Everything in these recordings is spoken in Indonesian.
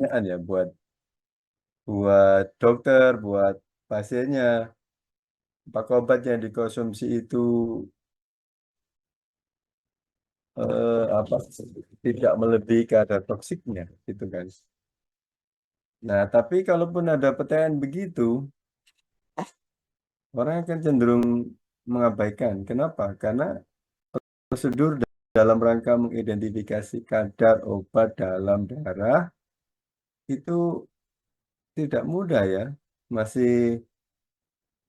ya buat dokter, buat pasiennya. Apakah obat yang dikonsumsi itu apa tidak melebihi kadar toksiknya, gitu kan? Nah, tapi kalaupun ada pertanyaan begitu, orang akan cenderung mengabaikan. Kenapa? Karena prosedur dalam rangka mengidentifikasi kadar obat dalam darah itu tidak mudah ya. Masih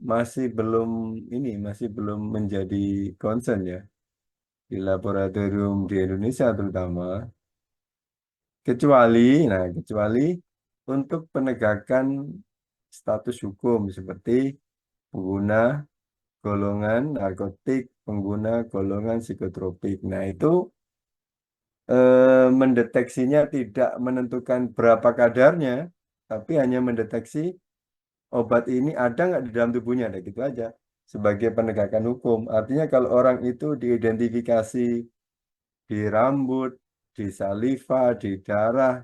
masih belum masih belum menjadi concern ya di laboratorium di Indonesia terutama. Kecuali untuk penegakan status hukum seperti pengguna golongan narkotik, pengguna golongan psikotropik. Nah, itu mendeteksinya tidak menentukan berapa kadarnya, tapi hanya mendeteksi obat ini ada nggak di dalam tubuhnya, ada gitu aja. Sebagai penegakan hukum. Artinya kalau orang itu diidentifikasi di rambut, di saliva, di darah,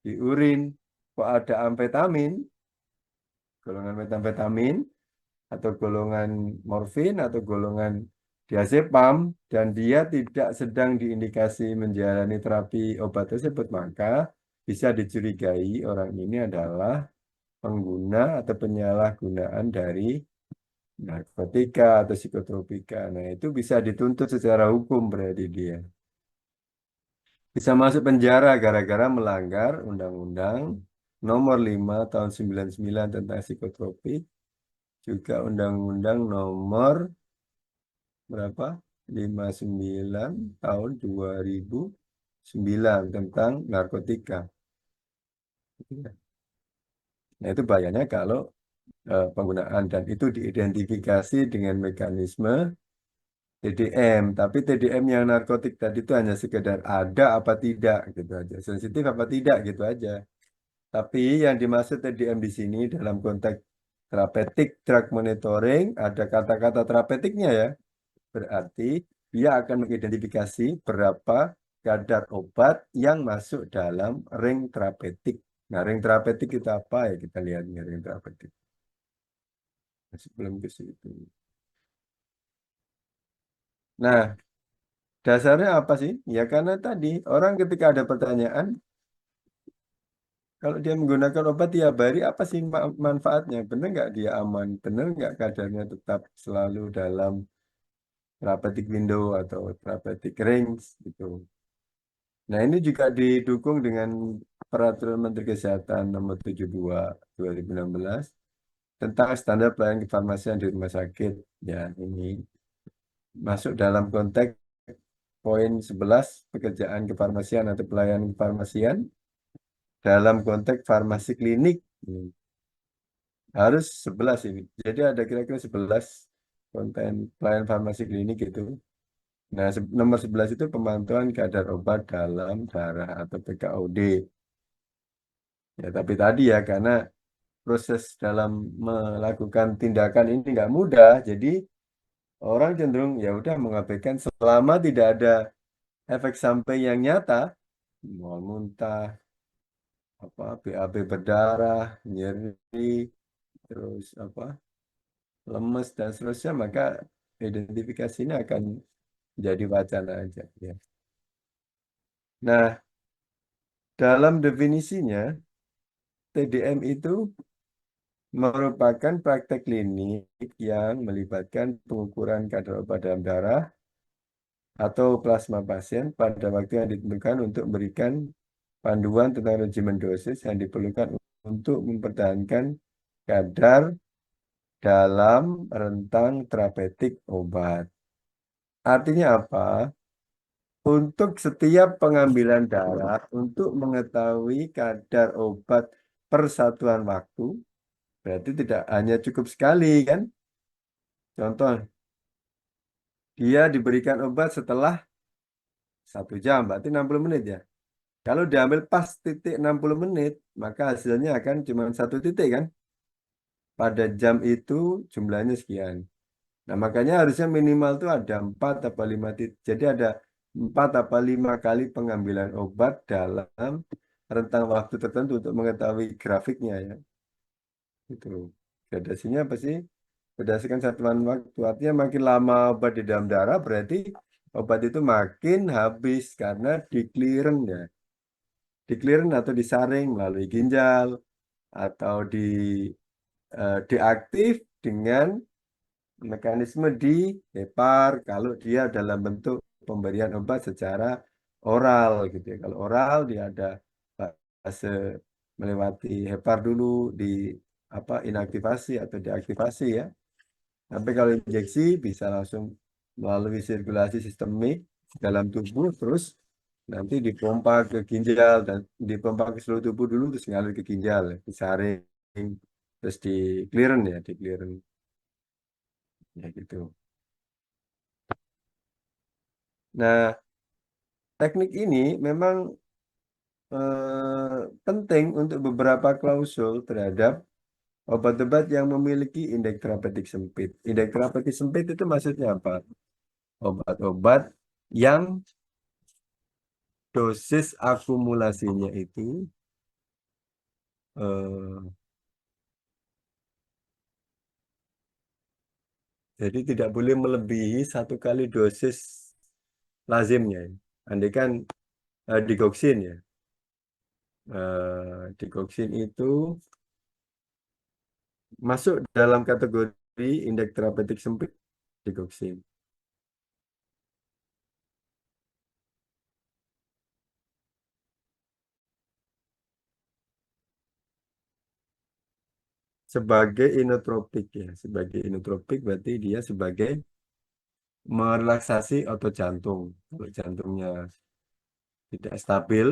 di urin, kok ada amfetamin, golongan metamfetamin, atau golongan morfin, atau golongan diazepam, dan dia tidak sedang diindikasi menjalani terapi obat tersebut, maka bisa dicurigai orang ini adalah pengguna atau penyalahgunaan dari narkotika atau psikotropika. Nah, itu bisa dituntut secara hukum berarti dia. Bisa masuk penjara gara-gara melanggar Undang-Undang Nomor 5 Tahun 99 tentang psikotropik, juga Undang-Undang Nomor berapa? 59 Tahun 2009 tentang narkotika. Nah, itu bahayanya kalau penggunaan dan itu diidentifikasi dengan mekanisme TDM, tapi TDM yang narkotik tadi itu hanya sekedar ada apa tidak gitu aja, sensitif apa tidak gitu aja. Tapi yang dimaksud TDM di sini dalam konteks therapeutic drug monitoring ada kata-kata terapeutiknya ya, berarti dia akan mengidentifikasi berapa kadar obat yang masuk dalam ring terapeutik. Nah, ring terapeutik itu apa ya, kita lihat nih ring terapeutik. Masih belum ke situ. Nah, dasarnya apa sih? Ya karena tadi orang ketika ada pertanyaan, kalau dia menggunakan obat tiap hari, apa sih manfaatnya? Benar nggak dia aman? Benar nggak kadarnya tetap selalu dalam therapeutic window atau therapeutic range gitu. Nah, ini juga didukung dengan Peraturan Menteri Kesehatan Nomor 72 2016 tentang standar pelayanan kefarmasian di rumah sakit. Ya, ini masuk dalam konteks poin 11 pekerjaan kefarmasian atau pelayanan kefarmasian dalam konteks farmasi klinik. Harus 11 ini. Jadi ada kira-kira 11 konten pelayanan farmasi klinik itu. Nah, nomor 11 itu pemantauan kadar obat dalam darah atau PKOD. Ya, tapi tadi ya karena proses dalam melakukan tindakan ini nggak mudah, jadi orang cenderung ya udah mengabaikan selama tidak ada efek samping yang nyata, mual muntah, apa BAB berdarah, nyeri, terus apa lemes dan seterusnya, maka identifikasi ini akan jadi wacana aja ya. Nah, dalam definisinya TDM itu merupakan praktek klinik yang melibatkan pengukuran kadar obat dalam darah atau plasma pasien pada waktu yang ditentukan untuk memberikan panduan tentang regimen dosis yang diperlukan untuk mempertahankan kadar dalam rentang terapeutik obat. Artinya apa? Untuk setiap pengambilan darah, untuk mengetahui kadar obat per satuan waktu, berarti tidak hanya cukup sekali kan? Contoh, dia diberikan obat setelah 1 jam, berarti 60 menit ya. Kalau diambil pas titik 60 menit, maka hasilnya akan cuma 1 titik kan? Pada jam itu jumlahnya sekian. Nah, makanya harusnya minimal tuh ada 4 atau 5 titik. Jadi ada 4 atau 5 kali pengambilan obat dalam rentang waktu tertentu untuk mengetahui grafiknya ya. Itu gradasinya apa sih? Berdasarkan satuan waktu. Artinya makin lama obat di dalam darah berarti obat itu makin habis karena di-clearance ya. Di-clearance atau disaring melalui ginjal atau diaktif dengan mekanisme di hepar kalau dia dalam bentuk pemberian obat secara oral gitu ya. Kalau oral dia ada fase melewati hepar dulu di inaktivasi atau deaktivasi ya. Tapi kalau injeksi bisa langsung melalui sirkulasi sistemik dalam tubuh terus nanti dipompa ke ginjal dan dipompa ke seluruh tubuh dulu terus ngalir ke ginjal, disaring terus di clearance ya, di clearance ya gitu. Nah, teknik ini memang penting untuk beberapa klausul terhadap obat-obat yang memiliki indeks terapeutik sempit. Indeks terapeutik sempit itu maksudnya apa? Obat-obat yang dosis akumulasinya itu eh, jadi tidak boleh melebihi satu kali dosis lazimnya. Andai kan digoxin ya. Digoxin itu masuk dalam kategori indeks terapeutik sempit digoxin. Sebagai inotropik ya, sebagai inotropik berarti dia sebagai merelaksasi otot jantung. Kalau jantungnya tidak stabil,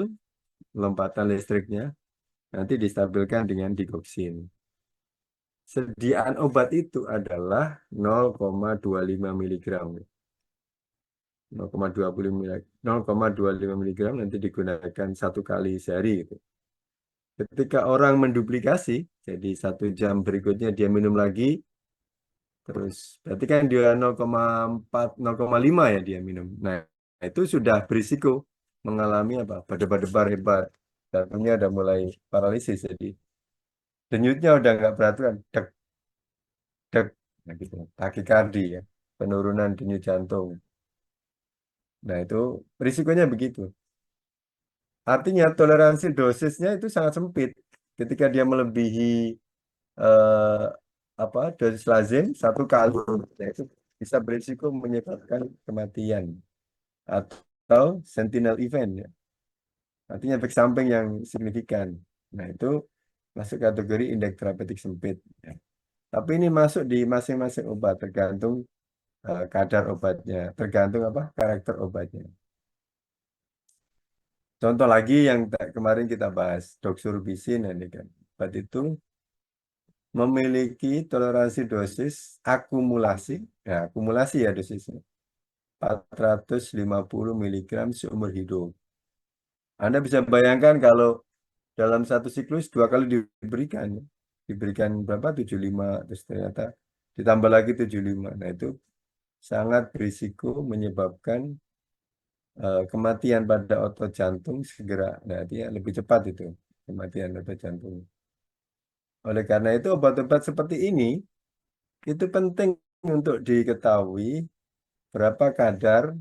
lompatan listriknya nanti distabilkan dengan digoxin. Sediaan obat itu adalah 0,25 miligram. 0,20 miligram, 0,25 miligram nanti digunakan satu kali sehari gitu. Ketika orang menduplikasi, jadi 1 jam berikutnya dia minum lagi, terus berarti kan dia 0,4, 0,5 ya dia minum. Nah, itu sudah berisiko mengalami apa? Berdebar-debar hebat. Jantungnya udah mulai paralisis, jadi denyutnya udah nggak beraturan, dek dek, nah gitu, takikardi ya, penurunan denyut jantung. Nah, itu risikonya begitu. Artinya toleransi dosisnya itu sangat sempit. Ketika dia melebihi eh, dosis lazim satu kali, ya itu bisa berisiko menyebabkan kematian atau sentinel event ya. Artinya efek samping yang signifikan. Nah, itu masuk kategori indeks terapeutik sempit ya. Tapi ini masuk di masing-masing obat tergantung kadar obatnya, tergantung karakter obatnya. Contoh lagi yang kemarin kita bahas, doxorubicin ini kan. Obat itu memiliki toleransi dosis akumulasi, ya akumulasi ya dosisnya, 450 miligram seumur hidup. Anda bisa bayangkan kalau dalam satu siklus 2 kali diberikan, ya. Diberikan berapa? 75, terus ternyata ditambah lagi 75. Nah itu sangat berisiko menyebabkan kematian pada otot jantung segera. Nah, dia lebih cepat itu kematian otot jantung. Oleh karena itu obat-obat seperti ini itu penting untuk diketahui berapa kadar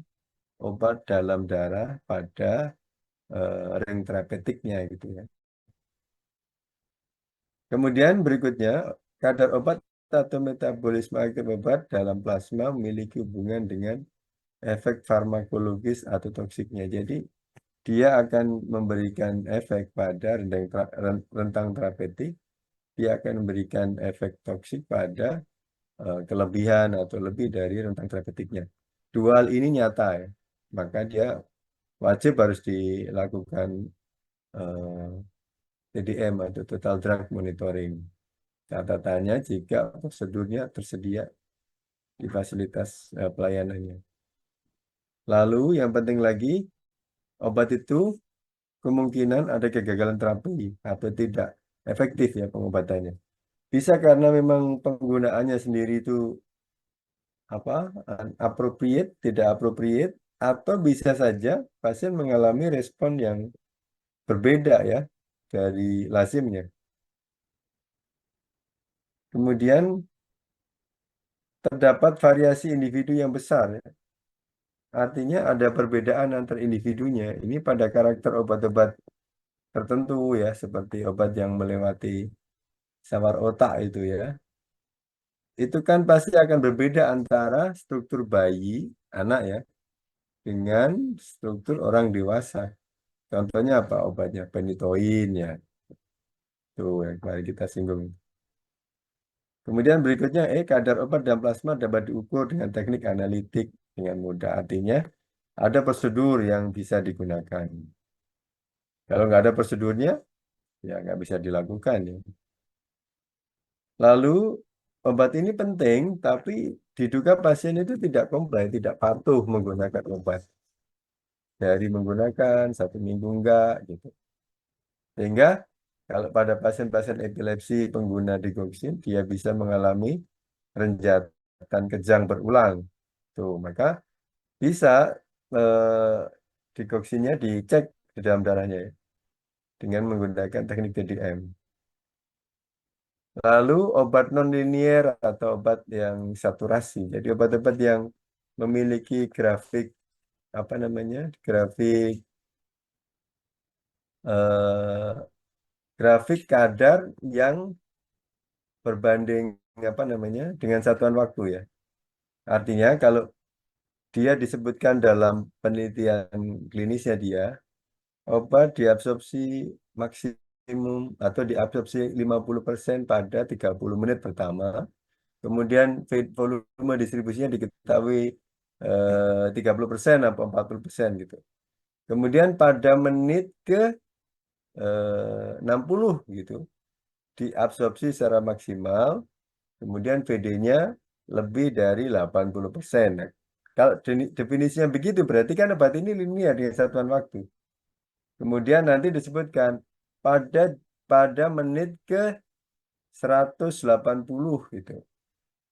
obat dalam darah pada ring terapeutiknya gitu ya. Kemudian berikutnya kadar obat atau metabolisme aktif obat dalam plasma memiliki hubungan dengan efek farmakologis atau toksiknya. Jadi dia akan memberikan efek pada rentang terapeutik, dia akan memberikan efek toksik pada kelebihan atau lebih dari rentang terapeutiknya. Dua hal ini nyata ya, maka dia wajib harus dilakukan eh, TDM atau Total Drug Monitoring. Catatannya jika prosedurnya tersedia di fasilitas pelayanannya. Lalu yang penting lagi, obat itu kemungkinan ada kegagalan terapi atau tidak efektif ya pengobatannya. Bisa karena memang penggunaannya sendiri itu appropriate, tidak appropriate, atau bisa saja pasien mengalami respon yang berbeda ya dari lazimnya. Kemudian terdapat variasi individu yang besar, ya. Artinya ada perbedaan antar individunya. Ini pada karakter obat-obat tertentu ya, seperti obat yang melewati sawar otak itu ya. Itu kan pasti akan berbeda antara struktur bayi, anak ya, dengan struktur orang dewasa. Contohnya apa obatnya? Penitoin ya, tuh yang kemarin kita singgung. Kemudian berikutnya, kadar obat dan plasma dapat diukur dengan teknik analitik dengan mudah. Artinya ada prosedur yang bisa digunakan. Kalau nggak ada prosedurnya, ya nggak bisa dilakukan ya. Lalu obat ini penting, tapi diduga pasien itu tidak komplain, tidak patuh menggunakan obat. Dari menggunakan 1 minggu enggak gitu. Sehingga kalau pada pasien-pasien epilepsi pengguna digoxin, dia bisa mengalami renjatan kejang berulang. Tuh, maka bisa eh, digoxinnya dicek di dalam darahnya ya, dengan menggunakan teknik TDM. Lalu obat non-linier atau obat yang saturasi. Jadi obat-obat yang memiliki grafik apa namanya? Eh, grafik kadar yang berbanding apa namanya? Dengan satuan waktu ya. Artinya kalau dia disebutkan dalam penelitian klinisnya dia, obat diabsorpsi maksimum atau diabsorpsi 50% pada 30 menit pertama. Kemudian volume distribusinya diketahui 30% atau 40% gitu. Kemudian pada menit ke 60 gitu diabsorpsi secara maksimal. Kemudian VD-nya lebih dari 80%. Nah, kalau definisinya begitu berarti kan obat ini linear dengan satuan waktu. Kemudian nanti disebutkan pada pada menit ke 180 gitu.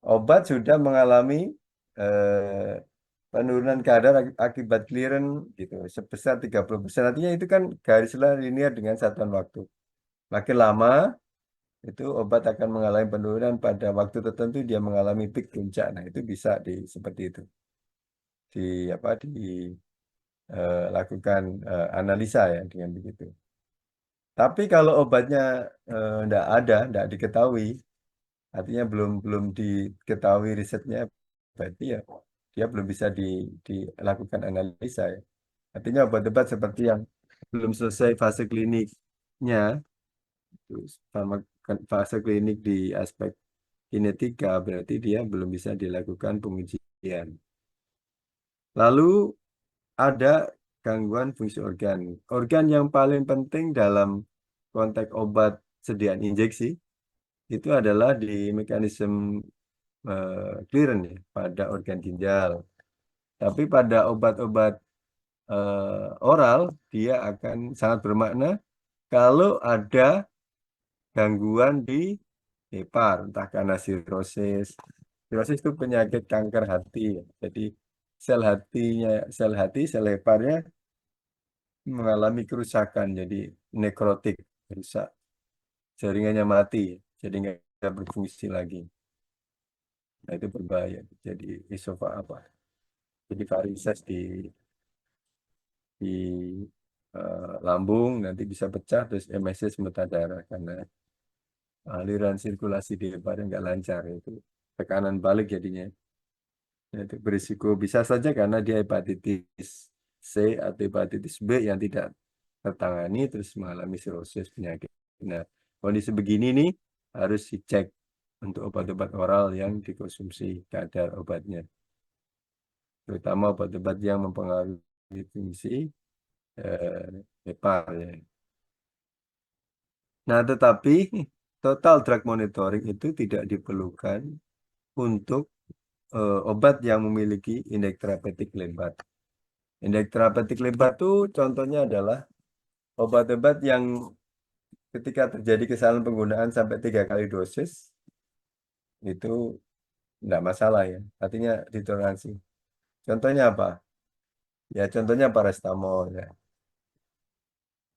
Obat sudah mengalami eh, penurunan kadar akibat clearance gitu sebesar 30%. Artinya itu kan garislah linear dengan satuan waktu. Makin lama itu obat akan mengalami penurunan pada waktu tertentu dia mengalami peak puncak. Nah, itu bisa seperti itu. Di apa dilakukan analisa ya dengan begitu. Tapi kalau obatnya tidak diketahui, artinya belum belum diketahui risetnya, berarti ya dia belum bisa dilakukan analisa ya. Artinya obat-obat seperti yang belum selesai fase kliniknya, terus fase klinik di aspek kinetika, berarti dia belum bisa dilakukan pengujian. Lalu ada gangguan fungsi organ. Organ yang paling penting dalam konteks obat sediaan injeksi itu adalah di mekanisme clearance ya, pada organ ginjal. Tapi pada obat-obat oral dia akan sangat bermakna kalau ada gangguan di hepar, entah karena sirosis. Sirosis itu penyakit kanker hati, ya. Jadi sel hati, sel heparnya mengalami kerusakan, jadi nekrotik, rusak, jaringannya mati, jadi nggak bisa berfungsi lagi. Nah, itu berbahaya. Jadi esofa apa? Jadi varises di lambung nanti bisa pecah terus emesis muntah darah karena aliran sirkulasi di lebarnya nggak lancar itu tekanan balik jadinya. Nah, itu berisiko bisa saja karena dia hepatitis C atau hepatitis B yang tidak tertangani terus mengalami sirosis penyakit. Nah, kondisi begini nih harus dicek untuk obat-obat oral yang dikonsumsi kadar obatnya, terutama obat-obat yang mempengaruhi fungsi hepar ya. Nah, tetapi total drug monitoring itu tidak diperlukan untuk obat yang memiliki indeks terapeutik lebat. Indeks terapeutik lebat itu contohnya adalah obat-obat yang ketika terjadi kesalahan penggunaan sampai 3 kali dosis itu tidak masalah ya. Artinya ditoleransi. Contohnya apa? Ya contohnya paracetamol ya.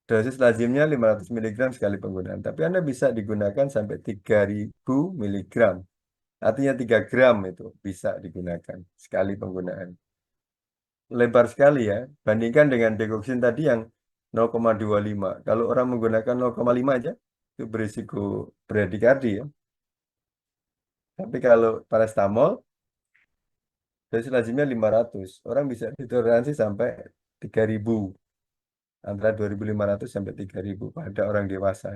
Dosis lazimnya 500 miligram sekali penggunaan. Tapi Anda bisa digunakan sampai 3000 miligram. Artinya 3 gram itu bisa digunakan sekali penggunaan. Lebar sekali ya. Bandingkan dengan dekoksin tadi yang 0,25. Kalau orang menggunakan 0,5 aja, itu berisiko bradikardi ya. Tapi kalau paracetamol, dosis lazimnya 500. Orang bisa ditoleransi sampai 3000. Antara 2500 sampai 3000 pada orang dewasa.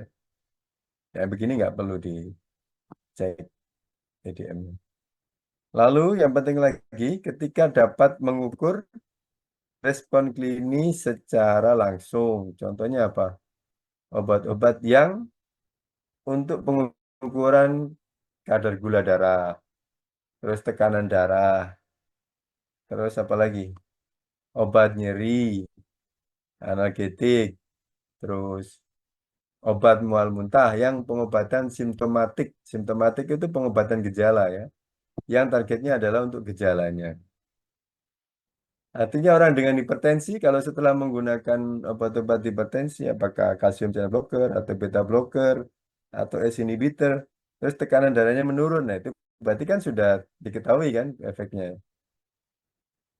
Yang begini nggak perlu dicek EDM-nya. Lalu yang penting lagi, ketika dapat mengukur respon klinis secara langsung. Contohnya apa? Obat-obat yang untuk pengukuran kadar gula darah, terus tekanan darah, terus apa lagi? Obat nyeri, analgetik, terus obat mual muntah yang pengobatan simptomatik. Simptomatik itu pengobatan gejala ya, yang targetnya adalah untuk gejalanya. Artinya orang dengan hipertensi kalau setelah menggunakan obat-obat hipertensi, apakah kalsium channel blocker atau beta blocker atau ACE inhibitor, terus tekanan darahnya menurun, nah itu berarti kan sudah diketahui kan efeknya.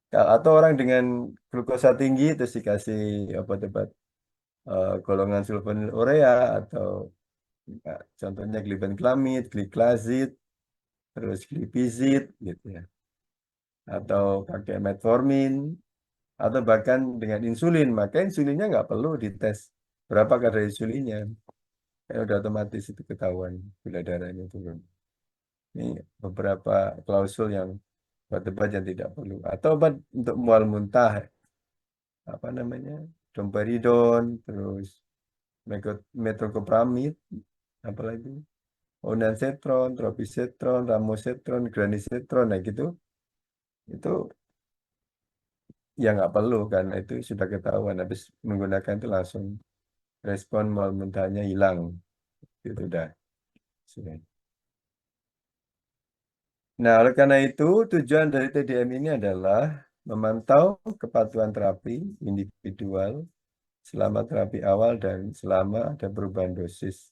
Atau orang dengan glukosa tinggi terus dikasih obat-obat golongan sulfonylurea atau contohnya glibenclamid, gliclazid, terus glipizid gitu ya. Atau pakai metformin atau bahkan dengan insulin, maka insulinnya nggak perlu dites berapa kadar insulinnya, kan udah otomatis itu ketahuan gula darahnya turun. Ini beberapa klausul yang obat-obat yang tidak perlu. Atau obat untuk mual muntah, apa namanya, domperidon, terus metoclopramid, apalagi ondansetron, tropisetron, ramosetron, granisetron, nah gitu, itu ya nggak perlu karena itu sudah ketahuan habis menggunakan itu langsung respon mual muntahnya hilang. Itu sudah. Nah, oleh karena itu tujuan dari TDM ini adalah memantau kepatuhan terapi individual selama terapi awal dan selama ada perubahan dosis.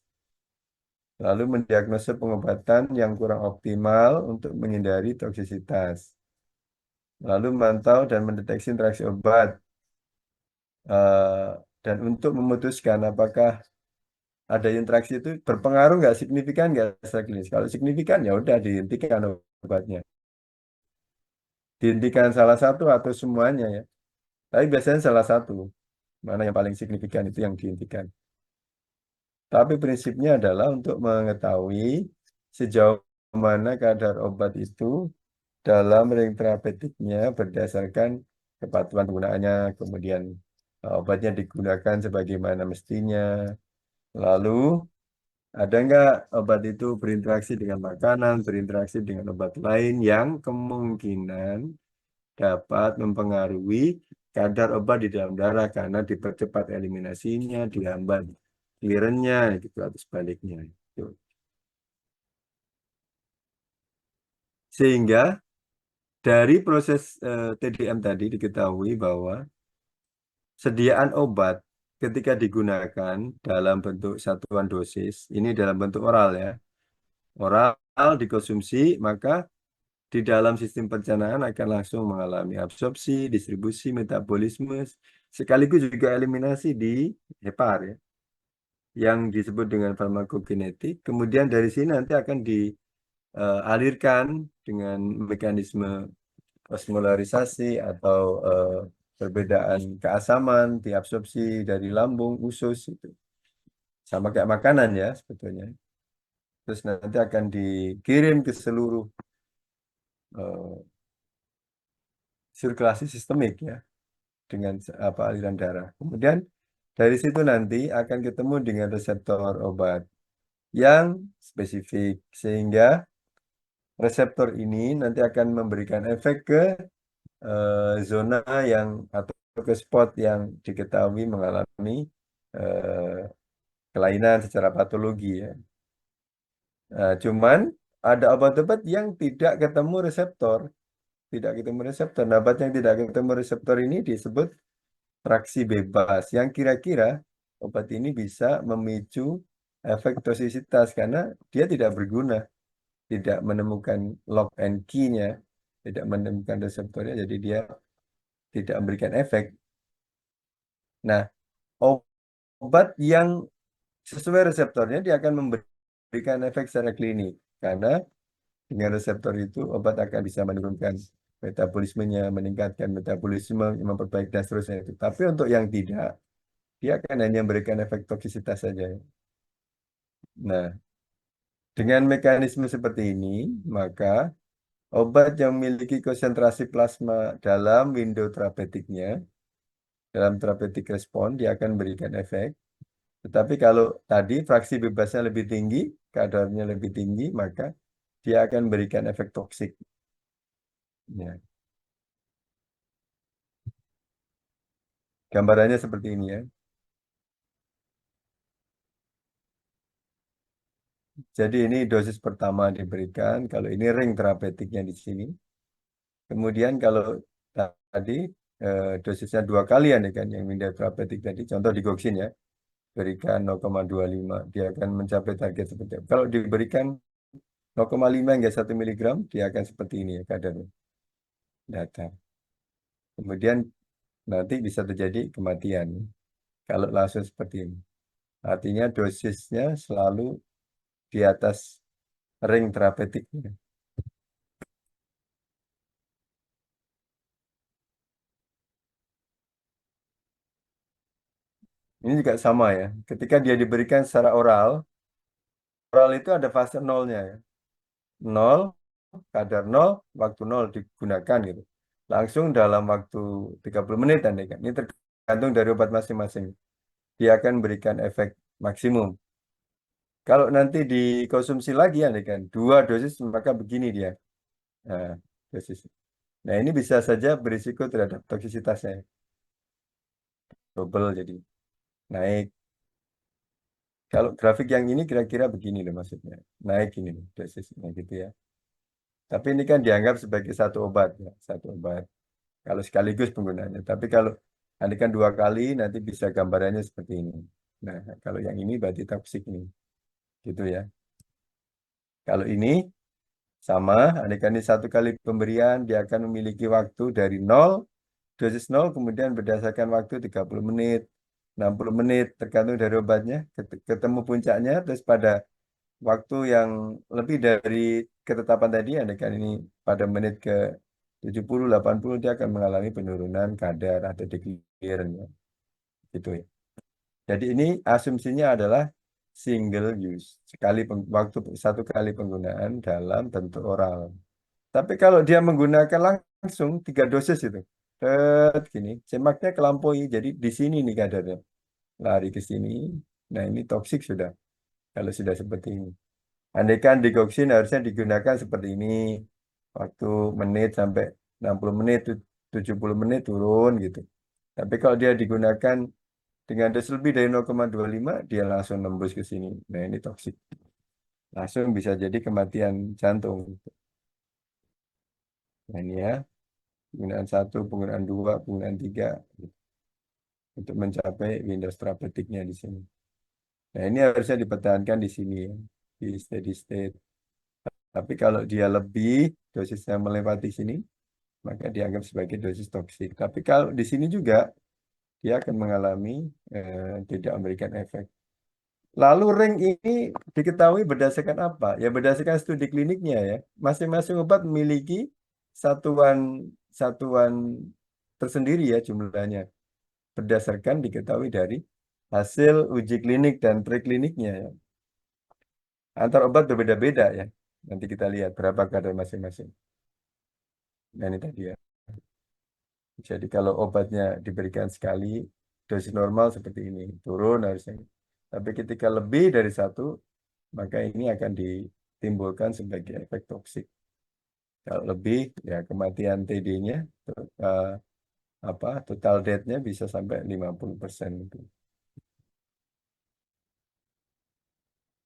Lalu mendiagnosa pengobatan yang kurang optimal untuk menghindari toksisitas. Lalu memantau dan mendeteksi interaksi obat. Dan untuk memutuskan apakah ada interaksi itu berpengaruh nggak signifikan nggak secara klinis. Kalau signifikan ya udah dihentikan obatnya. Dihentikan salah satu atau semuanya ya. Tapi biasanya salah satu. Mana yang paling signifikan itu yang dihentikan. Tapi prinsipnya adalah untuk mengetahui sejauh mana kadar obat itu dalam ring terapeutiknya berdasarkan kepatuhan penggunaannya, kemudian obatnya digunakan sebagaimana mestinya. Lalu ada nggak obat itu berinteraksi dengan makanan, berinteraksi dengan obat lain yang kemungkinan dapat mempengaruhi kadar obat di dalam darah karena dipercepat eliminasinya, dihambat clearance-nya, gitu atau sebaliknya. Gitu. Sehingga dari proses TDM tadi diketahui bahwa sediaan obat ketika digunakan dalam bentuk satuan dosis, ini dalam bentuk oral ya, oral dikonsumsi, maka di dalam sistem pencernaan akan langsung mengalami absorpsi, distribusi, metabolisme, sekaligus juga eliminasi di hepar ya, yang disebut dengan farmakokinetik. Kemudian dari sini nanti akan dialirkan dengan mekanisme osmolarisasi atau perbedaan keasaman, diabsorpsi dari lambung, usus itu. Sama kayak makanan ya sebetulnya. Terus nanti akan dikirim ke seluruh eh, sirkulasi sistemik ya dengan apa aliran darah. Kemudian dari situ nanti akan ketemu dengan reseptor obat yang spesifik sehingga reseptor ini nanti akan memberikan efek ke zona yang atau ke spot yang diketahui mengalami eh, kelainan secara patologi ya. Nah, cuman ada obat-obat yang tidak ketemu reseptor, tidak ketemu reseptor. Nah, obat yang tidak ketemu reseptor ini disebut traksi bebas, yang kira-kira obat ini bisa memicu efek toksisitas karena dia tidak berguna, tidak menemukan lock and key-nya, tidak menemukan reseptornya, jadi dia tidak memberikan efek. Nah, obat yang sesuai reseptornya dia akan memberikan efek secara klinik karena dengan reseptor itu obat akan bisa menurunkan metabolismenya, meningkatkan metabolisme, memperbaiki dan seterusnya itu. Tapi untuk yang tidak, dia akan hanya memberikan efek toksisitas saja. Nah, dengan mekanisme seperti ini, maka obat yang memiliki konsentrasi plasma dalam window terapeutiknya, dalam terapeutik respon, dia akan memberikan efek. Tetapi kalau tadi fraksi bebasnya lebih tinggi, kadarnya lebih tinggi, maka dia akan memberikan efek toksik. Ya. Gambarannya seperti ini ya. Jadi ini dosis pertama diberikan, kalau ini ring terapeutiknya di sini. Kemudian kalau tadi dosisnya 2 kali ya nih kan, yang window terapeutik tadi, contoh digoksin ya, berikan 0,25, dia akan mencapai target seperti itu. Kalau diberikan 0,5 hingga 1 miligram, dia akan seperti ini ya kadarnya, data. Kemudian nanti bisa terjadi kematian kalau langsung seperti ini. Artinya dosisnya selalu di atas ring terapeutiknya. Ini juga sama ya. Ketika dia diberikan secara oral, oral itu ada fase nolnya ya. Nol, kadar nol, waktu nol digunakan gitu. Langsung dalam waktu 30 menit andai kan. Ini tergantung dari obat masing-masing. Dia akan berikan efek maksimum. Kalau nanti dikonsumsi lagi andai kan 2 dosis maka begini dia. Nah, dosis. Nah, ini bisa saja berisiko terhadap toksisitasnya. Double jadi naik. Kalau grafik yang ini kira-kira begini loh maksudnya. Naik ini loh dosisnya gitu ya. Tapi ini kan dianggap sebagai satu obat ya, satu obat. Kalau sekaligus penggunaannya. Tapi kalau andaikan 2 kali nanti bisa gambarannya seperti ini. Nah, kalau yang ini berarti toksik nih. Gitu ya. Kalau ini sama, andaikan ini 1 kali pemberian, dia akan memiliki waktu dari nol, dosis nol, kemudian berdasarkan waktu 30 menit, 60 menit, tergantung dari obatnya, ketemu puncaknya, terus pada waktu yang lebih dari ketetapan tadi, andaikan ini pada menit ke 70, 80, dia akan mengalami penurunan kadar atau decline, ya. Gitu ya. Jadi ini asumsinya adalah single use, waktu 1 kali penggunaan dalam bentuk oral. Tapi kalau dia menggunakan langsung 3 dosis itu, gini, semaknya kelampaui. Jadi di sini nih kadarnya, lari ke sini. Nah ini toksik sudah, kalau sudah seperti ini. Andaikan digoksin harusnya digunakan seperti ini, waktu menit sampai 60 menit, 70 menit turun gitu. Tapi kalau dia digunakan dengan dosis lebih dari 0,25, dia langsung nembus ke sini. Nah ini toksik. Langsung bisa jadi kematian jantung. Nah ini ya, penggunaan 1, penggunaan 2, penggunaan 3 untuk mencapai Windows terapeutiknya di sini. Nah, ini harusnya dipertahankan di sini ya, di steady state. Tapi kalau dia lebih, dosisnya melewati sini, maka dianggap sebagai dosis toksik. Tapi kalau di sini juga, dia akan mengalami tidak memberikan efek. Lalu ring ini diketahui berdasarkan apa? Ya berdasarkan studi kliniknya ya. Masing-masing obat memiliki satuan satuan tersendiri ya jumlahnya. Berdasarkan diketahui dari hasil uji klinik dan prekliniknya ya. Antar obat berbeda-beda ya. Nanti kita lihat berapa kadar masing-masing. Nah ini tadi ya. Jadi kalau obatnya diberikan sekali, dosis normal seperti ini, turun harusnya. Tapi ketika lebih dari 1, maka ini akan ditimbulkan sebagai efek toksik. Kalau lebih, ya kematian TD-nya, total death-nya bisa sampai 50% itu.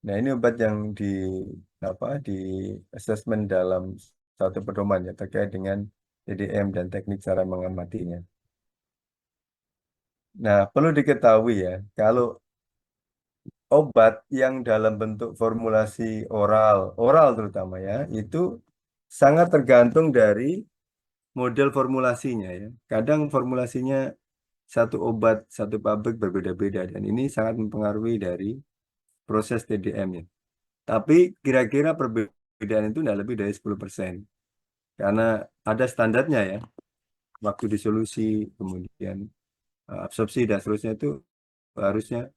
Nah, ini obat yang di assessment dalam satu pedoman ya terkait dengan TDM dan teknik cara mengamatinya. Nah, perlu diketahui ya, kalau obat yang dalam bentuk formulasi oral, oral terutama ya, itu sangat tergantung dari model formulasinya ya. Kadang formulasinya satu obat, satu pabrik berbeda-beda, dan ini sangat mempengaruhi dari proses TDM ya. Tapi kira-kira perbedaan itu tidak lebih dari 10%. Karena ada standarnya ya, waktu disolusi, kemudian absorpsi, dan seterusnya itu harusnya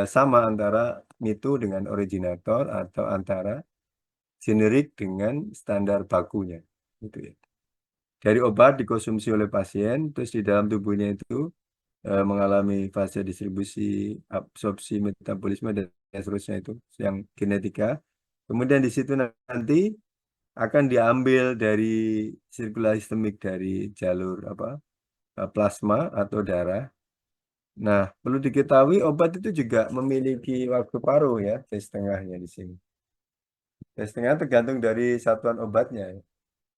sama antara mitu dengan originator atau antara generik dengan standar bakunya. Gitu ya. Dari obat dikonsumsi oleh pasien, terus di dalam tubuhnya itu mengalami fase distribusi, absorpsi, metabolisme, dan seterusnya itu yang genetika. Kemudian di situ nanti akan diambil dari sirkulasi sistemik dari jalur apa plasma atau darah. Nah, perlu diketahui obat itu juga memiliki waktu paruh ya, tes tengahnya di sini. Tes tengah tergantung dari satuan obatnya.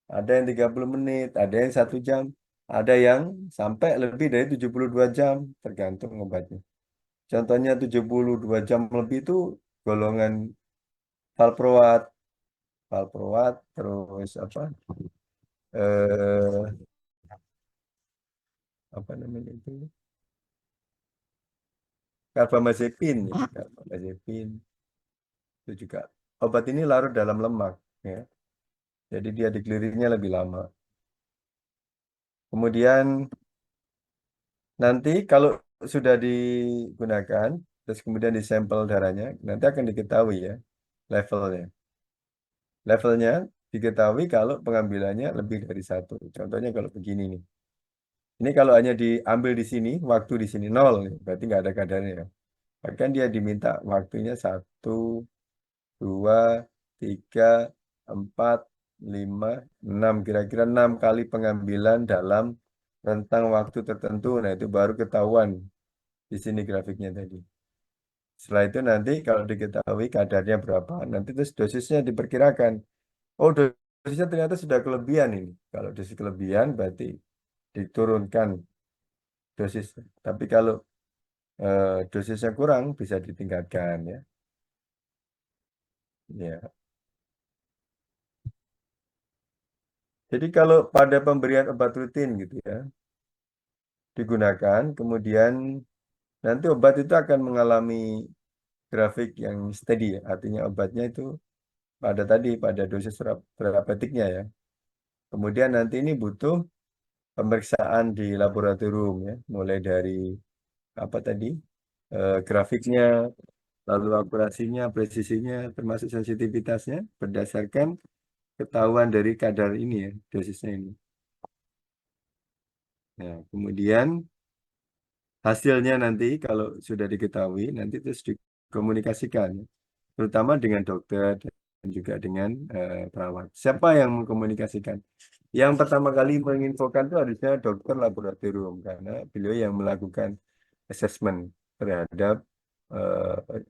Ada yang 30 menit, ada yang 1 jam, ada yang sampai lebih dari 72 jam, tergantung obatnya. Contohnya 72 jam lebih itu golongan valproat, valproat, terus eh, apa namanya itu, karbamazepin, ya, karbamazepin itu juga. Obat ini larut dalam lemak, ya. Jadi dia dikelirinya lebih lama. Kemudian nanti kalau sudah digunakan, terus kemudian disampel darahnya, nanti akan diketahui ya levelnya. Levelnya diketahui kalau pengambilannya lebih dari satu. Contohnya kalau begini nih. Ini kalau hanya diambil di sini, waktu di sini nol, nih, berarti nggak ada kadarnya ya. Bahkan dia diminta waktunya 1, 2, 3, 4, 5, 6. Kira-kira 6 kali pengambilan dalam rentang waktu tertentu. Nah, itu baru ketahuan di sini grafiknya tadi. Setelah itu nanti kalau diketahui kadarnya berapa, nanti terus dosisnya diperkirakan. Oh, dosisnya ternyata sudah kelebihan ini. Kalau dosis kelebihan berarti diturunkan dosis. Tapi kalau dosisnya kurang bisa ditingkatkan ya. Ya. Jadi kalau pada pemberian obat rutin gitu ya, digunakan, kemudian nanti obat itu akan mengalami grafik yang steady ya. Artinya obatnya itu pada dosis terapeutiknya ya. Kemudian nanti ini butuh pemeriksaan di laboratorium ya, mulai dari apa tadi grafiknya, lalu akurasinya, presisinya, termasuk sensitivitasnya berdasarkan ketahuan dari kadar ini ya, dosisnya ini. Nah, kemudian hasilnya nanti kalau sudah diketahui, nanti terus dikomunikasikan, terutama dengan dokter dan juga dengan perawat. Siapa yang mengkomunikasikan? Yang pertama kali menginfokan itu harusnya dokter laboratorium, karena beliau yang melakukan assessment terhadap eh,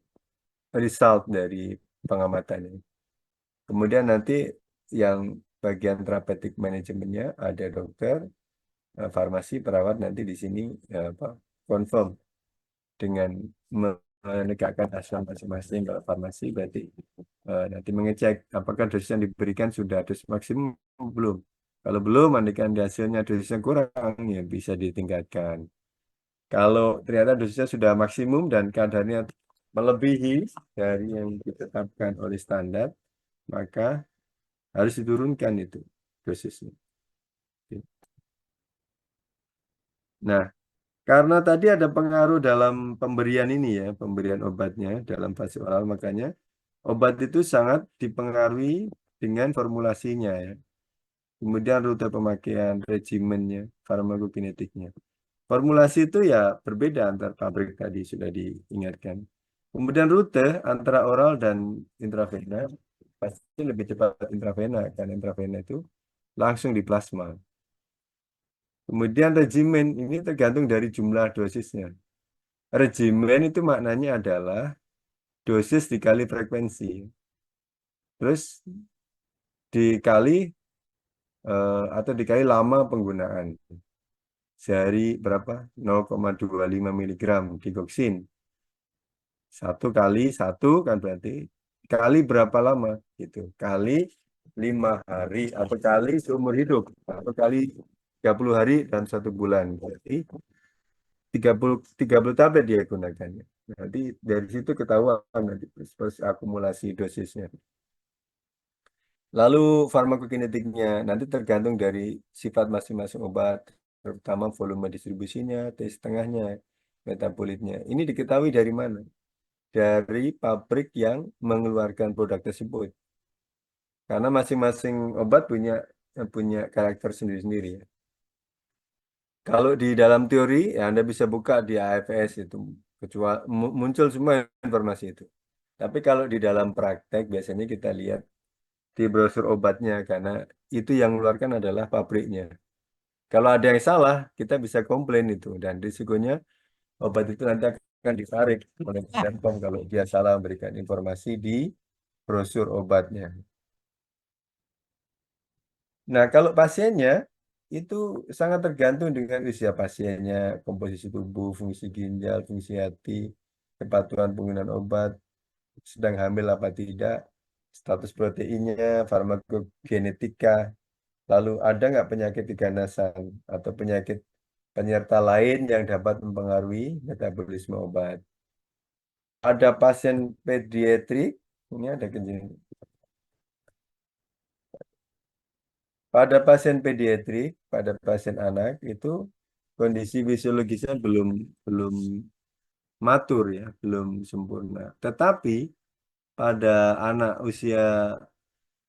result dari pengamatan ini. Kemudian nanti yang bagian therapeutic manajemennya ada dokter, farmasi, perawat nanti di sini apa, confirm dengan menegakkan asuhan masing-masing. Kalau farmasi berarti nanti mengecek apakah dosis yang diberikan sudah dosis maksimum belum. Kalau belum, andaikan di hasilnya dosisnya kurang, ya bisa ditingkatkan. Kalau ternyata dosisnya sudah maksimum dan kadarnya melebihi dari yang ditetapkan oleh standar, maka harus diturunkan itu dosisnya. Nah, karena tadi ada pengaruh dalam pemberian ini ya, pemberian obatnya dalam fase oral, makanya obat itu sangat dipengaruhi dengan formulasinya ya. Kemudian rute pemakaian, regimennya, farmakokinetiknya. Formulasi itu ya berbeda antar pabrik tadi sudah diingatkan. Kemudian rute antara oral dan intravena pasti lebih cepat intravena, karena intravena itu langsung di plasma. Kemudian regimen ini tergantung dari jumlah dosisnya. Regimen itu maknanya adalah dosis dikali frekuensi. Terus dikali atau dikali lama penggunaan. sehari berapa? 0,25 miligram digoksin. Satu kali satu kan berarti kali berapa lama gitu. Kali 5 hari atau kali seumur hidup atau kali 30 hari dan 1 bulan. Berarti 30 tablet dia gunakannya. Nanti dari situ ketahuan nanti proses akumulasi dosisnya. Lalu farmakokinetiknya nanti tergantung dari sifat masing-masing obat, terutama volume distribusinya, T setengahnya, metabolitnya. Ini diketahui dari mana? Dari pabrik yang mengeluarkan produk tersebut. Karena masing-masing obat punya punya karakter sendiri-sendiri ya. Kalau di dalam teori ya Anda bisa buka di AFS itu, kecuali muncul semua informasi itu. Tapi kalau di dalam praktek biasanya kita lihat di brosur obatnya karena itu yang mengeluarkan adalah pabriknya. Kalau ada yang salah, kita bisa komplain itu dan risikonya obat itu nanti akan ditarik oleh Bepom kalau dia salah memberikan informasi di brosur obatnya. Nah, kalau pasiennya itu sangat tergantung dengan usia pasiennya, komposisi tubuh, fungsi ginjal, fungsi hati, kepatuhan penggunaan obat, sedang hamil apa tidak, status proteinnya, farmakogenetika, lalu ada nggak penyakit keganasan atau penyakit penyerta lain yang dapat mempengaruhi metabolisme obat. Ada pasien pediatrik, ini ada kejadian. Pada pasien pediatrik, pada pasien anak itu kondisi fisiologisnya belum belum matur ya, belum sempurna. Tetapi pada anak usia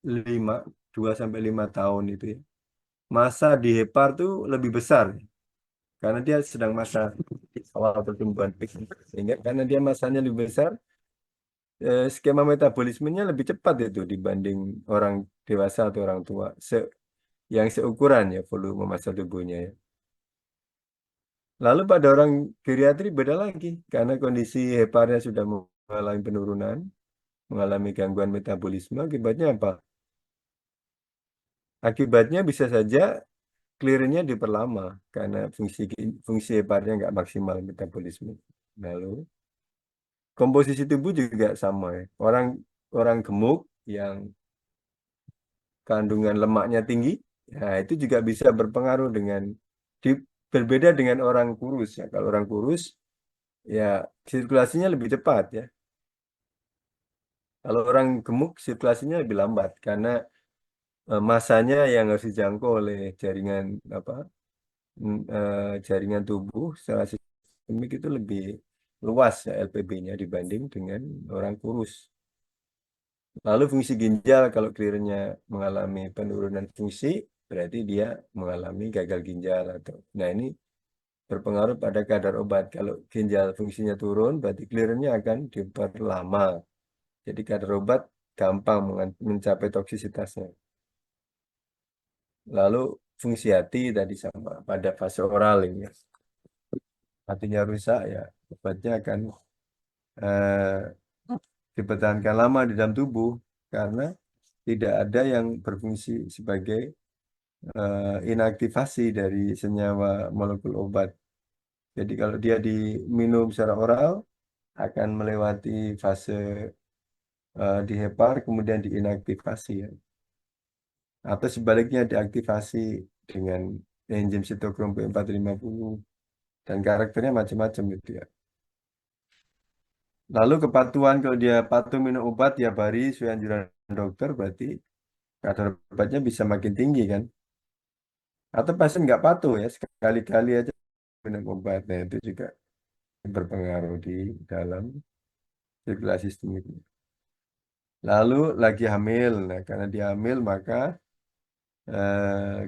5 2 sampai 5 tahun itu ya, masa di hepar tuh lebih besar ya. Karena dia sedang masa awal pertumbuhan peak. Sehingga karena dia masanya lebih besar, skema metabolismenya lebih cepat itu dibanding orang dewasa atau orang tua. Yang seukuran ya volume massa tubuhnya ya. Lalu pada orang geriatri beda lagi karena kondisi heparnya sudah mengalami penurunan, mengalami gangguan metabolisme. Akibatnya apa? Akibatnya bisa saja clearnya diperlama karena fungsi heparnya nggak maksimal metabolisme. Lalu komposisi tubuh juga sama ya. Orang orang gemuk yang kandungan lemaknya tinggi, nah itu juga bisa berpengaruh dengan berbeda dengan orang kurus ya. Kalau orang kurus ya sirkulasinya lebih cepat ya. Kalau orang gemuk sirkulasinya lebih lambat karena masanya yang harus dijangkau oleh jaringan apa jaringan tubuh secara sistemik itu lebih luas ya LPB-nya dibanding dengan orang kurus. Lalu fungsi ginjal kalau clearnya mengalami penurunan fungsi berarti dia mengalami gagal ginjal atau nah ini berpengaruh pada kadar obat. Kalau ginjal fungsinya turun berarti clearnya akan diperlama. Jadi kadar obat gampang mencapai toksisitasnya. Lalu fungsi hati tadi sama pada fase oral ini ya. Hatinya rusak ya obatnya akan eh, dipertahankan lama di dalam tubuh karena tidak ada yang berfungsi sebagai inaktivasi dari senyawa molekul obat. Jadi kalau dia diminum secara oral akan melewati fase di hepar kemudian diinaktivasi ya. Atau sebaliknya diaktifasi dengan enzim sitokrom P450 dan karakternya macam-macam gitu ya. Lalu kepatuhan kalau dia patuh minum obat tiap hari sesuai anjuran dokter berarti kadar obatnya bisa makin tinggi kan. Atau pasien nggak patuh ya sekali-kali aja minum obat. Nah itu juga berpengaruh di dalam sirkulasi sistemik. Lalu lagi hamil, nah karena dia hamil maka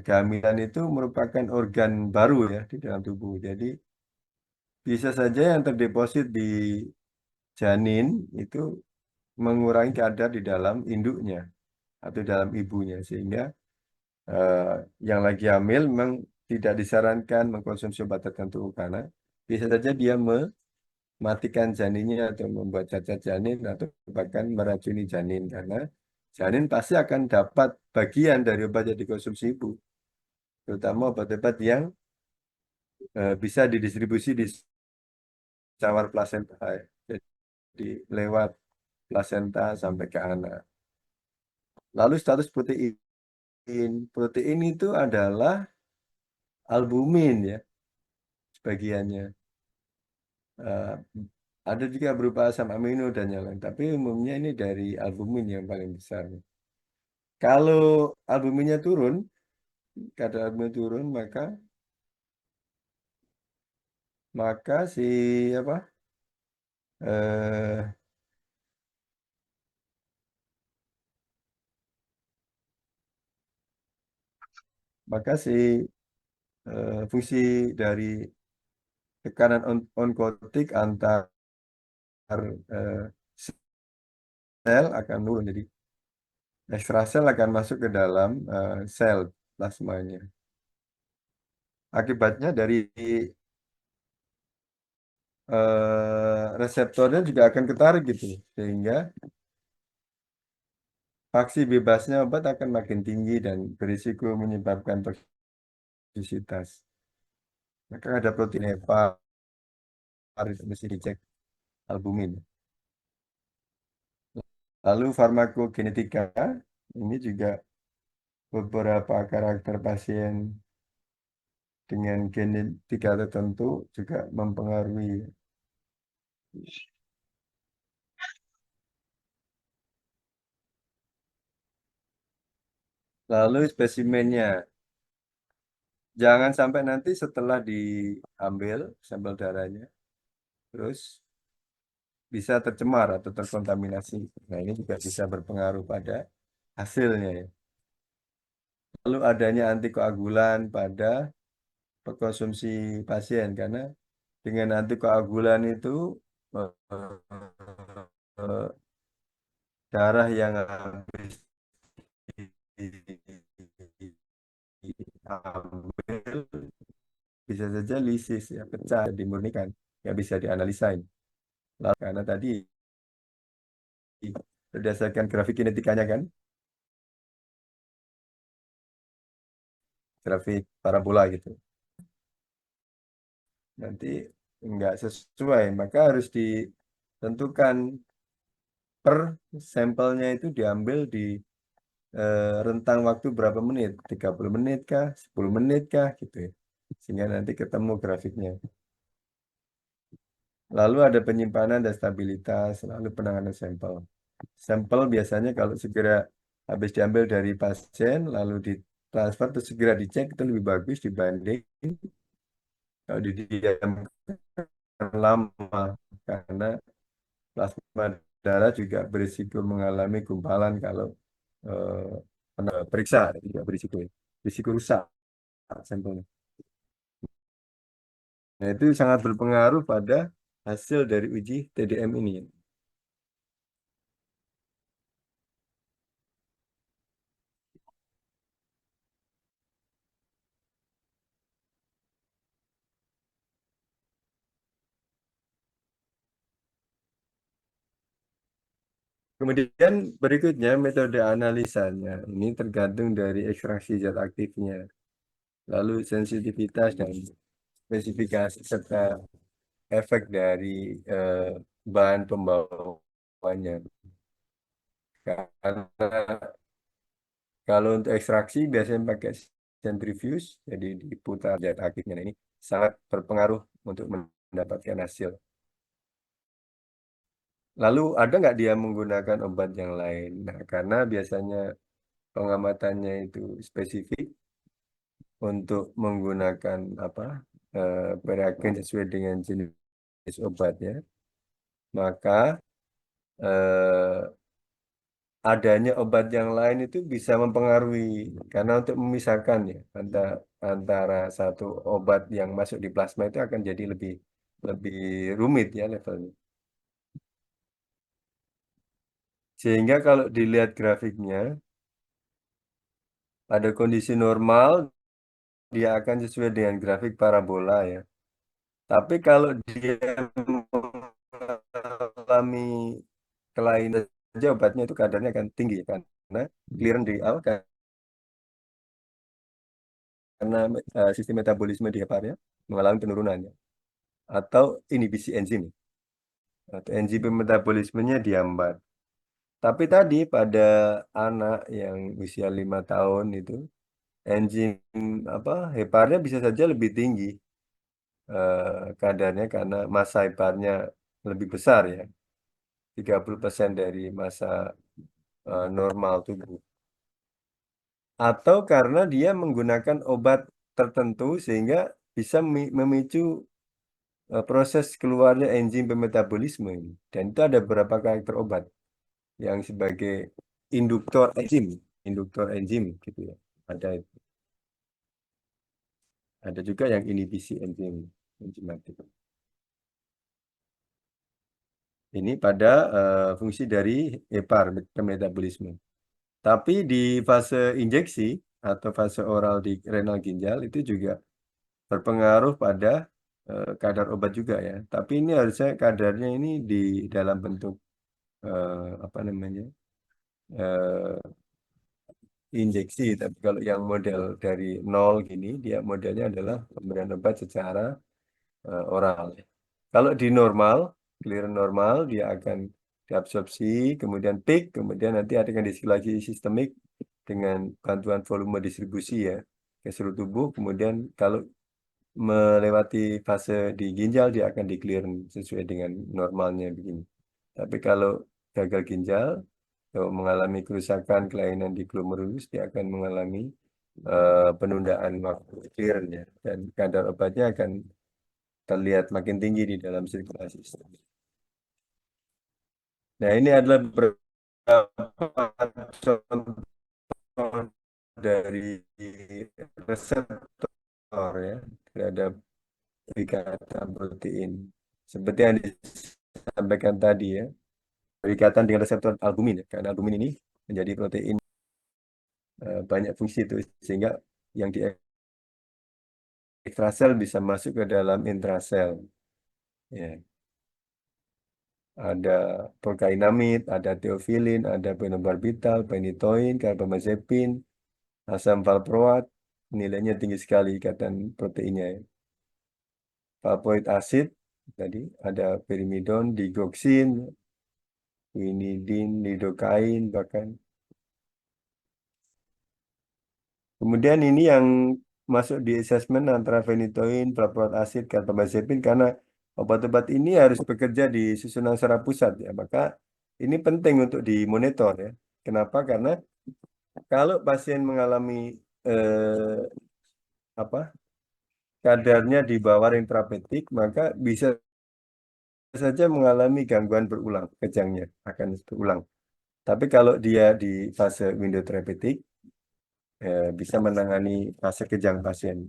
kehamilan itu merupakan organ baru ya di dalam tubuh. Jadi bisa saja yang terdeposit di janin itu mengurangi kadar di dalam induknya atau dalam ibunya sehingga eh, yang lagi hamil memang tidak disarankan mengkonsumsi obat tertentu karena bisa saja dia mematikan janinnya atau membuat cacat janin atau bahkan meracuni janin karena janin pasti akan dapat bagian dari obat yang dikonsumsi ibu terutama obat-obat yang bisa didistribusi di cawar plasenta. Jadi lewat plasenta sampai ke anak. Lalu status protein. Protein itu adalah albumin ya sebagiannya. Eh, ada juga berupa asam amino dan yang lain. Tapi umumnya ini dari albumin yang paling besar. Kalau albuminnya turun, kadar albumin turun, maka si apa? eh maka si fungsi dari tekanan onkotik antar eh, sel akan turun. Jadi ekstrasel akan masuk ke dalam sel plasmanya. Akibatnya dari reseptornya juga akan ketarik gitu, sehingga aksi bebasnya obat akan makin tinggi dan berisiko menyebabkan toksisitas. Maka ada protein HEPA itu mesti dicek albumin. Lalu farmakogenetika ini juga beberapa karakter pasien dengan genetika tertentu juga mempengaruhi. Lalu spesimennya, jangan sampai nanti setelah diambil sampel darahnya, terus bisa tercemar atau terkontaminasi. Nah, ini juga bisa berpengaruh pada hasilnya ya. Lalu adanya antikoagulan pada konsumsi pasien karena dengan antikoagulan itu eh, eh, darah yang habis diambil bisa saja lisis ya pecah dimurnikan nggak bisa dianalisain. Lalu karena tadi berdasarkan grafik kinetikanya kan, grafik parabola gitu, nanti nggak sesuai, maka harus ditentukan per sampelnya itu diambil di rentang waktu berapa menit, 30 menit kah, 10 menit kah gitu ya. Sehingga nanti ketemu grafiknya. Lalu ada penyimpanan dan stabilitas, lalu penanganan sampel. Sampel biasanya kalau segera habis diambil dari pasien, lalu ditransfer terus segera dicek itu lebih bagus dibanding kalau didiamkan lama karena plasma darah juga berisiko mengalami gumpalan kalau periksa juga berisiko ya. Risiko rusak sampelnya. Nah, itu sangat berpengaruh pada hasil dari uji TDM ini. Kemudian berikutnya metode analisanya. Ini tergantung dari ekstraksi zat aktifnya, lalu sensitivitas dan spesifikasi serta efek dari eh, bahan pembawanya. Karena kalau untuk ekstraksi biasanya pakai centrifuge, jadi diputar zat aktifnya. Nah, ini sangat berpengaruh untuk mendapatkan hasil. Lalu ada nggak dia menggunakan obat yang lain? Nah, karena biasanya pengamatannya itu spesifik untuk menggunakan apa reagen sesuai dengan jenis obatnya, maka eh, adanya obat yang lain itu bisa mempengaruhi karena untuk memisahkan ya antara satu obat yang masuk di plasma itu akan jadi lebih lebih rumit ya levelnya. Sehingga kalau dilihat grafiknya pada kondisi normal dia akan sesuai dengan grafik parabola ya. Tapi kalau dia mengalami kelainan saja obatnya itu kadarnya akan tinggi kan. Karena clearance di awal karena sistem metabolisme di heparnya mengalami penurunannya atau inhibisi enzim atau enzim metabolismenya dihambat. Tapi tadi pada anak yang usia 5 tahun itu enzim apa heparnya bisa saja lebih tinggi kadarnya karena massa heparnya lebih besar ya, 30% dari massa normal tubuh. Atau karena dia menggunakan obat tertentu sehingga bisa memicu proses keluarnya enzim pemetabolisme ini. Dan itu ada beberapa karakter obat yang sebagai induktor enzim gitu ya. Ada ada juga yang inhibisi enzim enzimatik. Ini pada fungsi dari hepar metabolisme. Tapi di fase injeksi atau fase oral di renal ginjal itu juga berpengaruh pada kadar obat juga ya. Tapi ini harusnya kadarnya ini di dalam bentuk apa namanya injeksi. Tapi kalau yang model dari nol gini, dia modelnya adalah pemberian obat secara oral. Kalau di normal, clearance normal, dia akan diabsorpsi, kemudian peak, kemudian nanti akan diisi lagi sistemik dengan bantuan volume distribusi ya ke seluruh tubuh. Kemudian kalau melewati fase di ginjal, dia akan di clearance sesuai dengan normalnya begini. Tapi kalau gagal ginjal, kalau mengalami kerusakan kelainan di glomerulus, dia akan mengalami penundaan waktu clearance ya. Dan kadar obatnya akan terlihat makin tinggi di dalam sirkulasi. Nah, ini adalah beberapa contoh dari reseptor ya terhadap ikatan protein. Seperti yang disampaikan tadi ya, berikatan dengan reseptor albumin ya. Karena albumin ini menjadi protein banyak fungsi itu sehingga yang di ekstrasel bisa masuk ke dalam intrasel. Ya. Ada prokainamid, ada teofilin, ada phenobarbital, phenytoin, carbamazepin, asam valproat, nilainya tinggi sekali ikatan proteinnya. Ya. Valproic acid, tadi ada pirimidon, digoxin, quinidin, lidocain, bahkan. Kemudian ini yang masuk di assessment antara phenytoin, valproic acid, carbamazepin, karena obat-obat ini harus bekerja di susunan saraf pusat ya, maka ini penting untuk dimonitor ya. Kenapa? Karena kalau pasien mengalami eh, apa kadarnya di bawah ring terapeutik, maka bisa saja mengalami gangguan berulang, kejangnya akan berulang. Tapi kalau dia di fase window terapeutik, bisa menangani fase kejang pasien.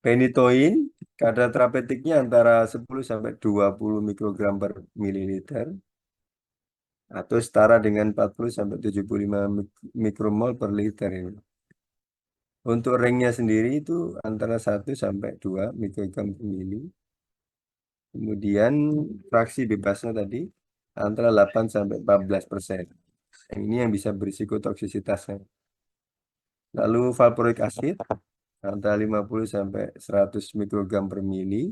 Phenytoin, kadar terapeutiknya antara 10 sampai 20 mikrogram per mililiter atau setara dengan 40 sampai 75 mikromol per liter ini. Untuk ringnya sendiri itu antara 1 sampai 2 mikrogram per mili. Kemudian fraksi bebasnya tadi antara 8 sampai 14%. Yang ini yang bisa berisiko toksisitasnya. Lalu valproic acid antara 50 sampai 100 mikrogram per mili.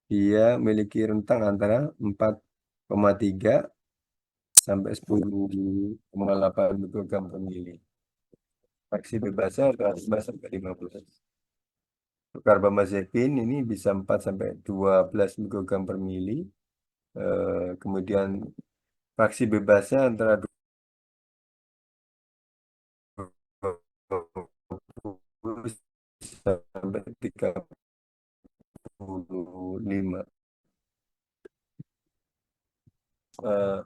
Dia memiliki rentang antara 4,3 sampai 10,8 mikrogram per mili. Fraksi bebasnya antara 5 sampai 15. Karbamazepin ini bisa 4 sampai 12 mikrogram per mili. Kemudian fraksi bebasnya antara 20 sampai 35. Eh,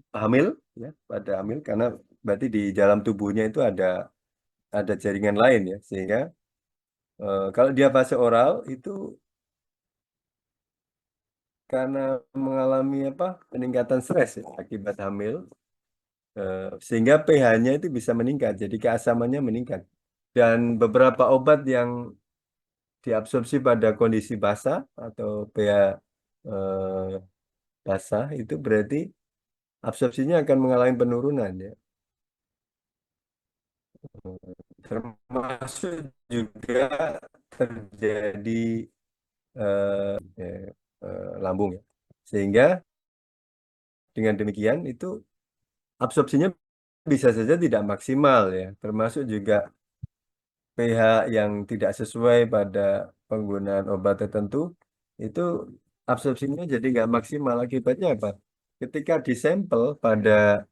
Hamil ya, pada hamil karena berarti di dalam tubuhnya itu ada jaringan lain ya, sehingga kalau dia fase oral itu karena mengalami apa peningkatan stres ya, akibat hamil, sehingga pH-nya itu bisa meningkat, jadi keasamannya meningkat. Dan beberapa obat yang diabsorpsi pada kondisi basah atau pH eh, basah itu berarti absorpsinya akan mengalami penurunan ya. Termasuk juga terjadi lambung ya. Sehingga dengan demikian itu absorpsinya bisa saja tidak maksimal ya, termasuk juga pH yang tidak sesuai pada penggunaan obat tertentu itu absorpsinya jadi nggak maksimal. Akibatnya apa? Ketika disampel pada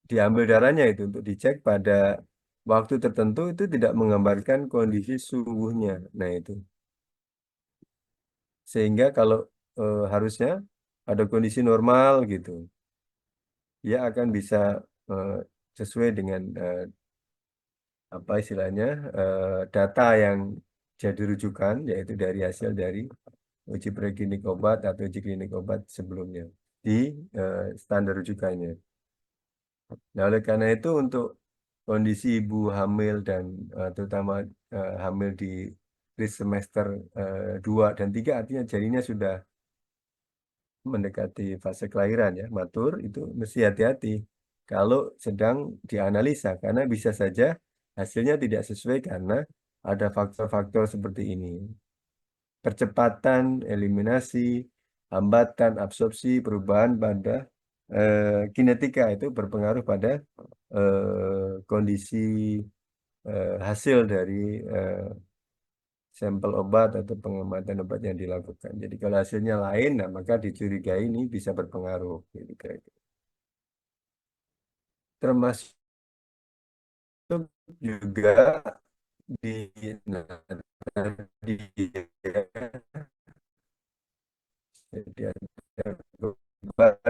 diambil darahnya itu untuk dicek pada waktu tertentu itu tidak menggambarkan kondisi sungguhnya. Nah itu sehingga kalau harusnya pada kondisi normal gitu, dia akan bisa eh, sesuai dengan apa istilahnya data yang jadi rujukan yaitu dari hasil dari uji preklinik obat atau uji klinik obat sebelumnya di standar rujukannya. Nah, oleh karena itu untuk kondisi ibu hamil dan terutama hamil di semester 2 dan 3 artinya jadinya sudah mendekati fase kelahiran ya, matur itu mesti hati-hati kalau sedang dianalisa karena bisa saja hasilnya tidak sesuai karena ada faktor-faktor seperti ini. Percepatan eliminasi, hambatan absorpsi, perubahan pada kinetika itu berpengaruh pada kondisi hasil dari sampel obat atau pengamatan obat yang dilakukan. Jadi kalau hasilnya lain, nah maka dicurigai ini bisa berpengaruh. Gitu, kira-kira. Termasuk juga di nah, di jadi ada obat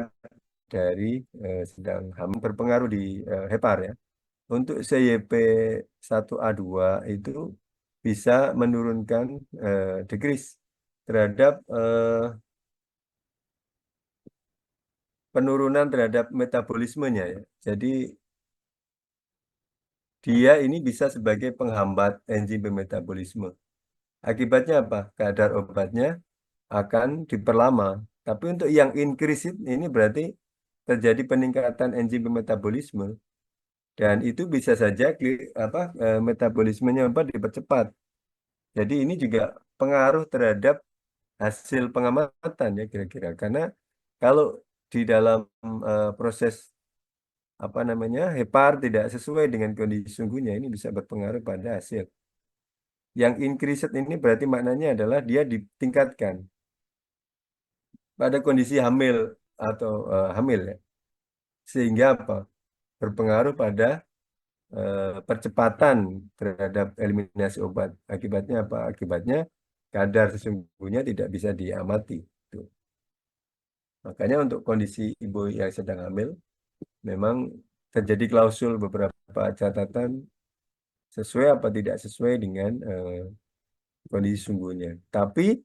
dari sedang hamil berpengaruh di hepar ya. Untuk CYP1A2 itu bisa menurunkan decrease terhadap penurunan terhadap metabolismenya ya. Jadi dia ini bisa sebagai penghambat enzim metabolisme. Akibatnya apa? Kadar obatnya akan diperlama. Tapi untuk yang increase ini berarti terjadi peningkatan enzim metabolisme dan itu bisa saja metabolismenya obat dipercepat. Jadi ini juga pengaruh terhadap hasil pengamatan ya kira-kira. Karena kalau di dalam proses apa namanya hepar tidak sesuai dengan kondisi sungguhnya ini bisa berpengaruh pada hasil. Yang increased ini berarti maknanya adalah dia ditingkatkan pada kondisi hamil atau hamil ya. Sehingga apa? Berpengaruh pada percepatan terhadap eliminasi obat. Akibatnya apa? Akibatnya kadar sesungguhnya tidak bisa diamati. Tuh. Makanya untuk kondisi ibu yang sedang hamil memang terjadi klausul beberapa catatan sesuai apa tidak sesuai dengan kondisi sungguhnya. Tapi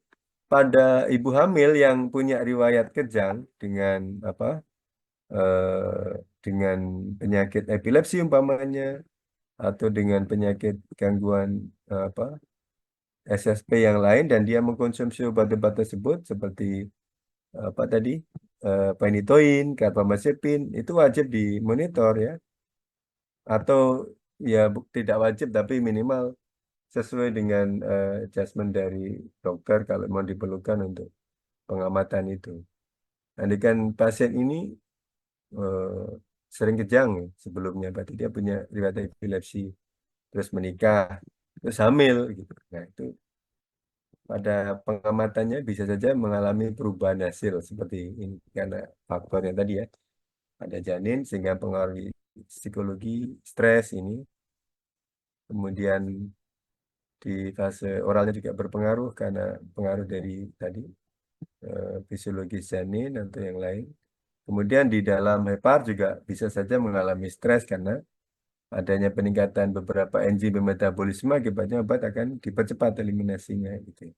pada ibu hamil yang punya riwayat kejang apa dengan penyakit epilepsi umpamanya atau dengan penyakit gangguan apa SSP yang lain dan dia mengkonsumsi obat-obat tersebut seperti apa tadi phenytoin, karbamazepin itu wajib dimonitor ya atau ya tidak wajib tapi minimal sesuai dengan adjustment dari dokter kalau mau diperlukan untuk pengamatan itu. Nanti kan pasien ini eh, sering kejang ya sebelumnya, berarti dia punya riwayat epilepsi, terus menikah, terus hamil gitu. Nah itu pada pengamatannya bisa saja mengalami perubahan hasil seperti ini karena faktornya tadi ya, ada janin sehingga pengaruh psikologi, stres ini, kemudian di fase oralnya juga berpengaruh karena pengaruh dari tadi fisiologis janin atau yang lain. Kemudian di dalam hepar juga bisa saja mengalami stres karena adanya peningkatan beberapa enzim metabolisme akibatnya obat akan dipercepat eliminasinya gitu.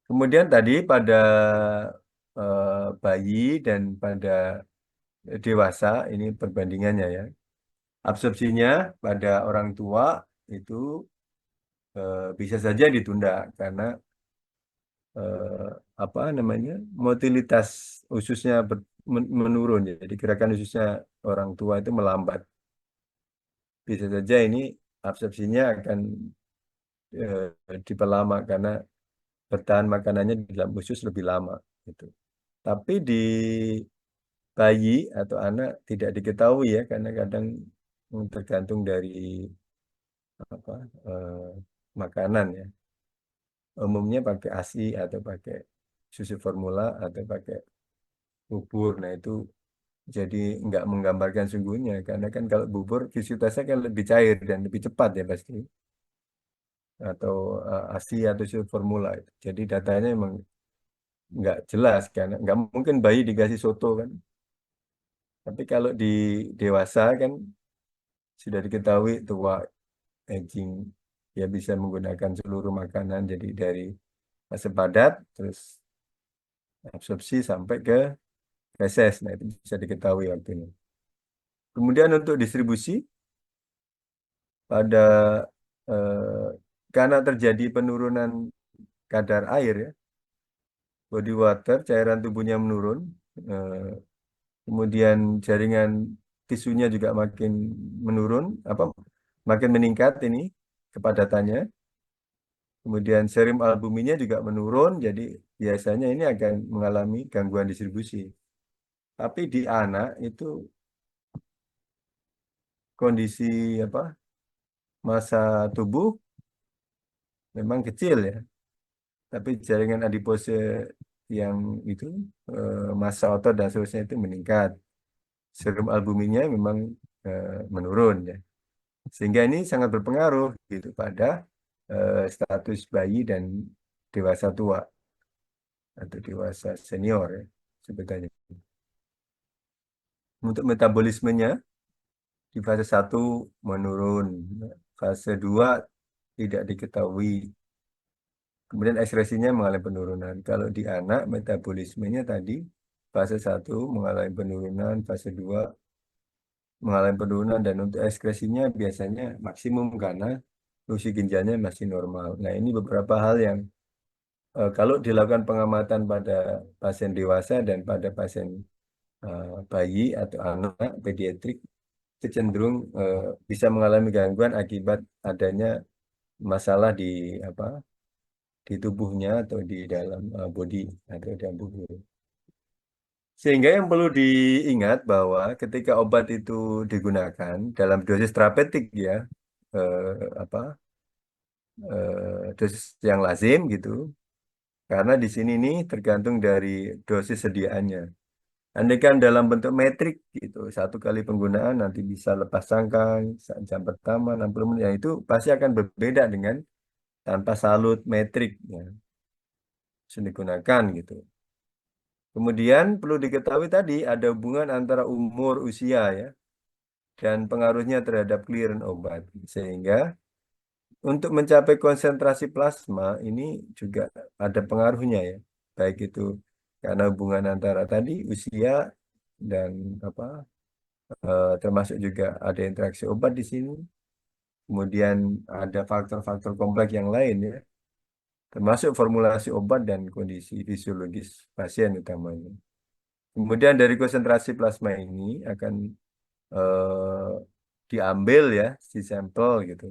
Kemudian tadi pada bayi dan pada dewasa ini perbandingannya ya. Absorpsinya pada orang tua itu bisa saja ditunda karena eh, apa namanya motilitas ususnya menurun ya. Jadi gerakan ususnya orang tua itu melambat. Bisa saja ini absorpsinya akan diperlama karena bertahan makanannya di dalam usus lebih lama gitu. Tapi di bayi atau anak tidak diketahui ya karena kadang tergantung dari apa makanan ya. Umumnya pakai ASI atau pakai susu formula atau pakai bubur. Nah itu jadi nggak menggambarkan sungguhnya karena kan kalau bubur visinitasnya kan lebih cair dan lebih cepat ya pasti atau ASI atau susu formula itu. Jadi datanya emang nggak jelas karena nggak mungkin bayi dikasih soto kan. Tapi kalau di dewasa kan sudah diketahui tua aging ya bisa menggunakan seluruh makanan jadi dari fase padat terus absorpsi sampai ke feses. Nah itu bisa diketahui waktunya. Kemudian untuk distribusi pada eh, karena terjadi penurunan kadar air ya, body water, cairan tubuhnya menurun, eh, kemudian jaringan tisunya juga makin menurun, apa makin meningkat ini kepadatannya, kemudian serum albuminnya juga menurun, jadi biasanya ini akan mengalami gangguan distribusi. Tapi di anak itu kondisi apa massa tubuh memang kecil ya, tapi jaringan adipose yang itu massa otot dan seterusnya itu meningkat. Serum albuminnya memang menurun ya. Sehingga ini sangat berpengaruh gitu pada status bayi dan dewasa tua atau dewasa senior ya sebetulnya. Untuk metabolismenya di fase satu menurun, fase 2 tidak diketahui. Kemudian ekspresinya mengalami penurunan. Kalau di anak metabolismenya tadi fase satu mengalami penurunan, fase 2 mengalami penurunan dan untuk ekskresinya biasanya maksimum karena fungsi ginjalnya masih normal. Nah, ini beberapa hal yang kalau dilakukan pengamatan pada pasien dewasa dan pada pasien bayi atau anak pediatrik itu cenderung bisa mengalami gangguan akibat adanya masalah di apa di tubuhnya atau di dalam body atau dalam tubuh. Sehingga yang perlu diingat bahwa ketika obat itu digunakan dalam dosis terapeutik ya, apa dosis yang lazim gitu, karena di sini nih tergantung dari dosis sediaannya. Andaikan dalam bentuk metrik gitu, satu kali penggunaan nanti bisa lepas sangkang, jam pertama 60 menit, ya itu pasti akan berbeda dengan tanpa salut metrik ya, sudah digunakan gitu. Kemudian perlu diketahui tadi ada hubungan antara umur, usia ya, dan pengaruhnya terhadap clearance obat. Sehingga untuk mencapai konsentrasi plasma ini juga ada pengaruhnya ya. Baik itu karena hubungan antara tadi usia dan apa termasuk juga ada interaksi obat di sini. Kemudian ada faktor-faktor kompleks yang lain ya, termasuk formulasi obat dan kondisi fisiologis pasien utamanya. Kemudian dari konsentrasi plasma ini akan eh, diambil ya si sampel gitu.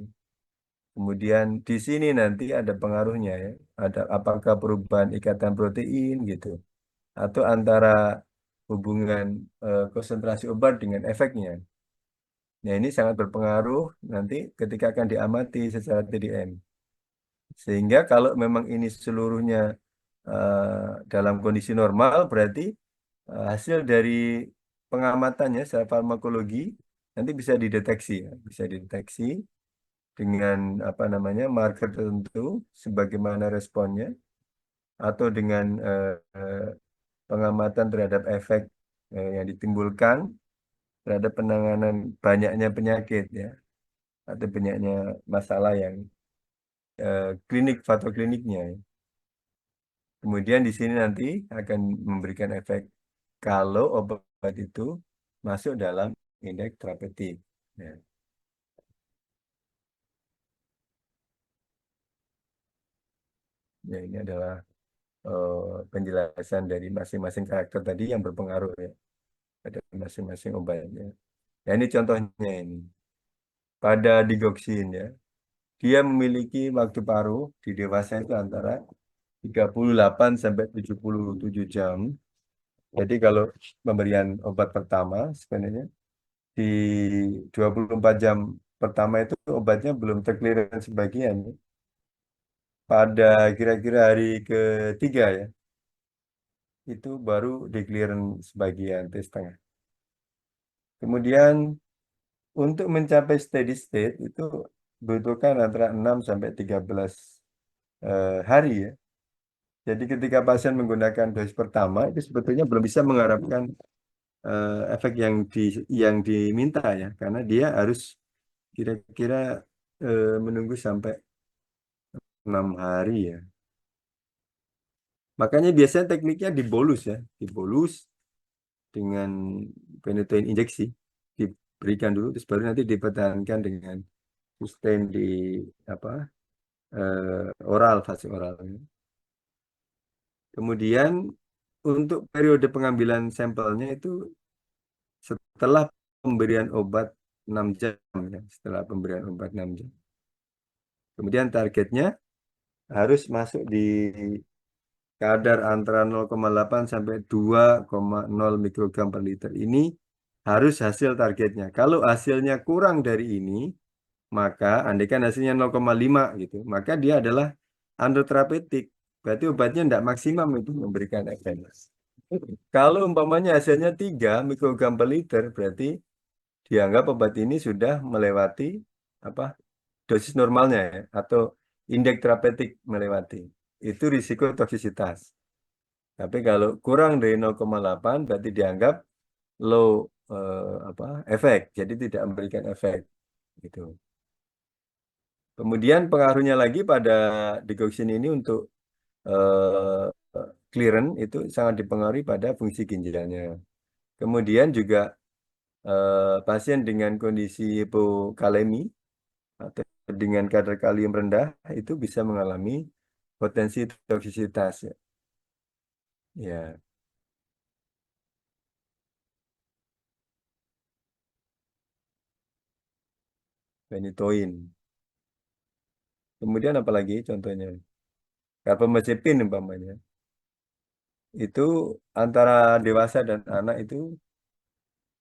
Kemudian di sini nanti ada pengaruhnya ya. Ada apakah perubahan ikatan protein gitu atau antara hubungan konsentrasi obat dengan efeknya. Nah, ini sangat berpengaruh nanti ketika akan diamati secara TDM. Sehingga kalau memang ini seluruhnya dalam kondisi normal berarti hasil dari pengamatannya secara farmakologi nanti bisa dideteksi ya. Bisa dideteksi dengan apa namanya marker tertentu sebagaimana responnya atau dengan pengamatan terhadap efek yang ditimbulkan terhadap penanganan banyaknya penyakit ya atau banyaknya masalah yang klinik faktor kliniknya ya. Kemudian di sini nanti akan memberikan efek kalau obat itu masuk dalam indeks terapeutik. Ya, ya ini adalah penjelasan dari masing-masing karakter tadi yang berpengaruh ya. pada masing-masing obatnya. Nah, ini contohnya ini. Pada digoxin ya, dia memiliki waktu paruh di dewasa itu antara 38 sampai 77 jam. Jadi kalau pemberian obat pertama sebenarnya di 24 jam pertama itu obatnya belum terclearance sebagian. Pada kira-kira hari ketiga ya, itu baru di-clearance sebagian, itu setengah. Kemudian untuk mencapai steady state itu butuhkan antara 6 sampai 13 hari ya. Jadi ketika pasien menggunakan dosis pertama itu sebetulnya belum bisa mengharapkan efek yang diminta ya, karena dia harus kira-kira menunggu sampai 6 hari ya. Makanya biasanya tekniknya dibolus ya, dibolus dengan phenytoin injeksi, diberikan dulu, terus baru nanti dipertahankan dengan sustain di apa oral, fase oral. Kemudian untuk periode pengambilan sampelnya itu setelah pemberian obat 6 jam ya, setelah pemberian obat 6 jam. Kemudian targetnya harus masuk di kadar antara 0,8 sampai 2,0 mikrogram per liter. Ini harus hasil targetnya. Kalau hasilnya kurang dari ini, maka andaikan hasilnya 0,5 gitu, maka dia adalah undertherapeutic. Berarti obatnya tidak maksimum itu memberikan efek. Kalau umpamanya hasilnya 3 mikrogram per liter, berarti dianggap obat ini sudah melewati apa dosis normalnya ya, atau indeks terapeutik melewati. Itu risiko toksisitas. Tapi kalau kurang dari 0,8 berarti dianggap low efek, jadi tidak memberikan efek gitu. Kemudian pengaruhnya lagi pada digoxin ini untuk clearance itu sangat dipengaruhi pada fungsi ginjalnya. Kemudian juga pasien dengan kondisi hipokalemi atau dengan kadar kalium rendah itu bisa mengalami potensi toksisitas ya. Ya, phenytoin. Kemudian apalagi contohnya? Karbamazepin umpamanya. Itu antara dewasa dan anak itu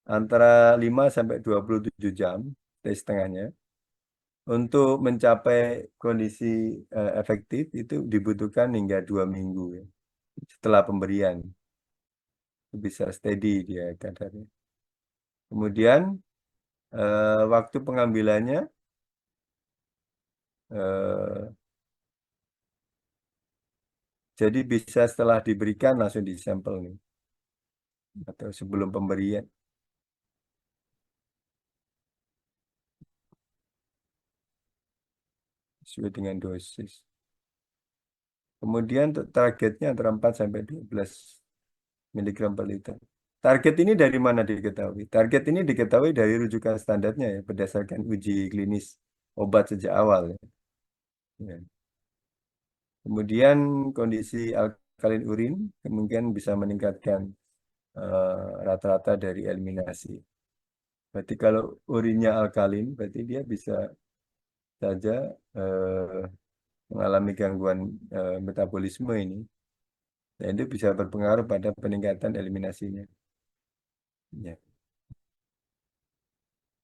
antara 5 sampai 27 jam, dari setengahnya. Untuk mencapai kondisi efektif itu dibutuhkan hingga 2 minggu ya. Setelah pemberian bisa steady dia kadarnya. Kemudian waktu pengambilannya eh, jadi bisa setelah diberikan langsung disampel nih atau sebelum pemberian sesuai dengan dosis. Kemudian untuk targetnya antara 4 sampai 12 miligram per liter. Target ini dari mana diketahui? Target ini diketahui dari rujukan standarnya ya, berdasarkan uji klinis obat sejak awal ya. Ya. Kemudian kondisi alkalin urin kemungkinan bisa meningkatkan rata-rata dari eliminasi. Berarti kalau urinnya alkalin, berarti dia bisa saja mengalami gangguan metabolisme ini. Dan itu bisa berpengaruh pada peningkatan eliminasinya. Ya.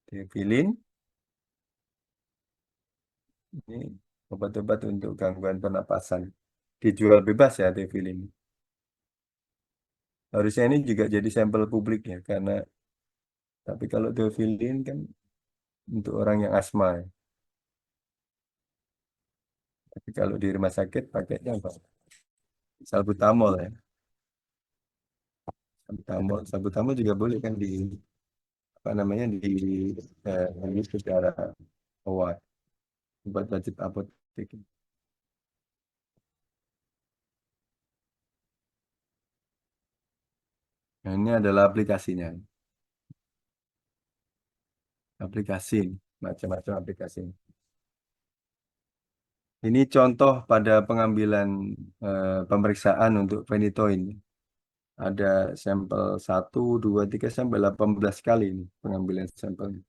Theophylline ini obat-obat untuk gangguan pernapasan. Dijual bebas ya Theophylline. Harusnya ini juga jadi sampel publik ya, karena tapi kalau Theophylline kan untuk orang yang asma ya. Tapi kalau di rumah sakit pakainya apa? Salbutamol ya. Salbutamol juga boleh kan di apa namanya di secara obat obat wajib apotek. Nah, ini adalah aplikasinya. Aplikasi macam-macam aplikasi. Ini contoh pada pengambilan pemeriksaan untuk phenytoin. Ada sampel 1, 2, 3 sampai 18 kali ini pengambilan sampelnya.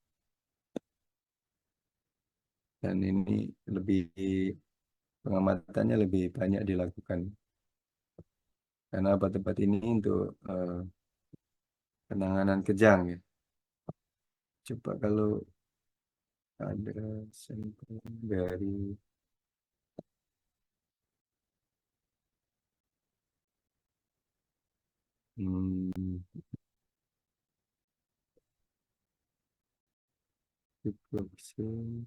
Dan ini lebih pengamatannya lebih banyak dilakukan karena obat-obat ini untuk penanganan kejang ya. Coba kalau ada sampel dari hmm, ciprofloxacin.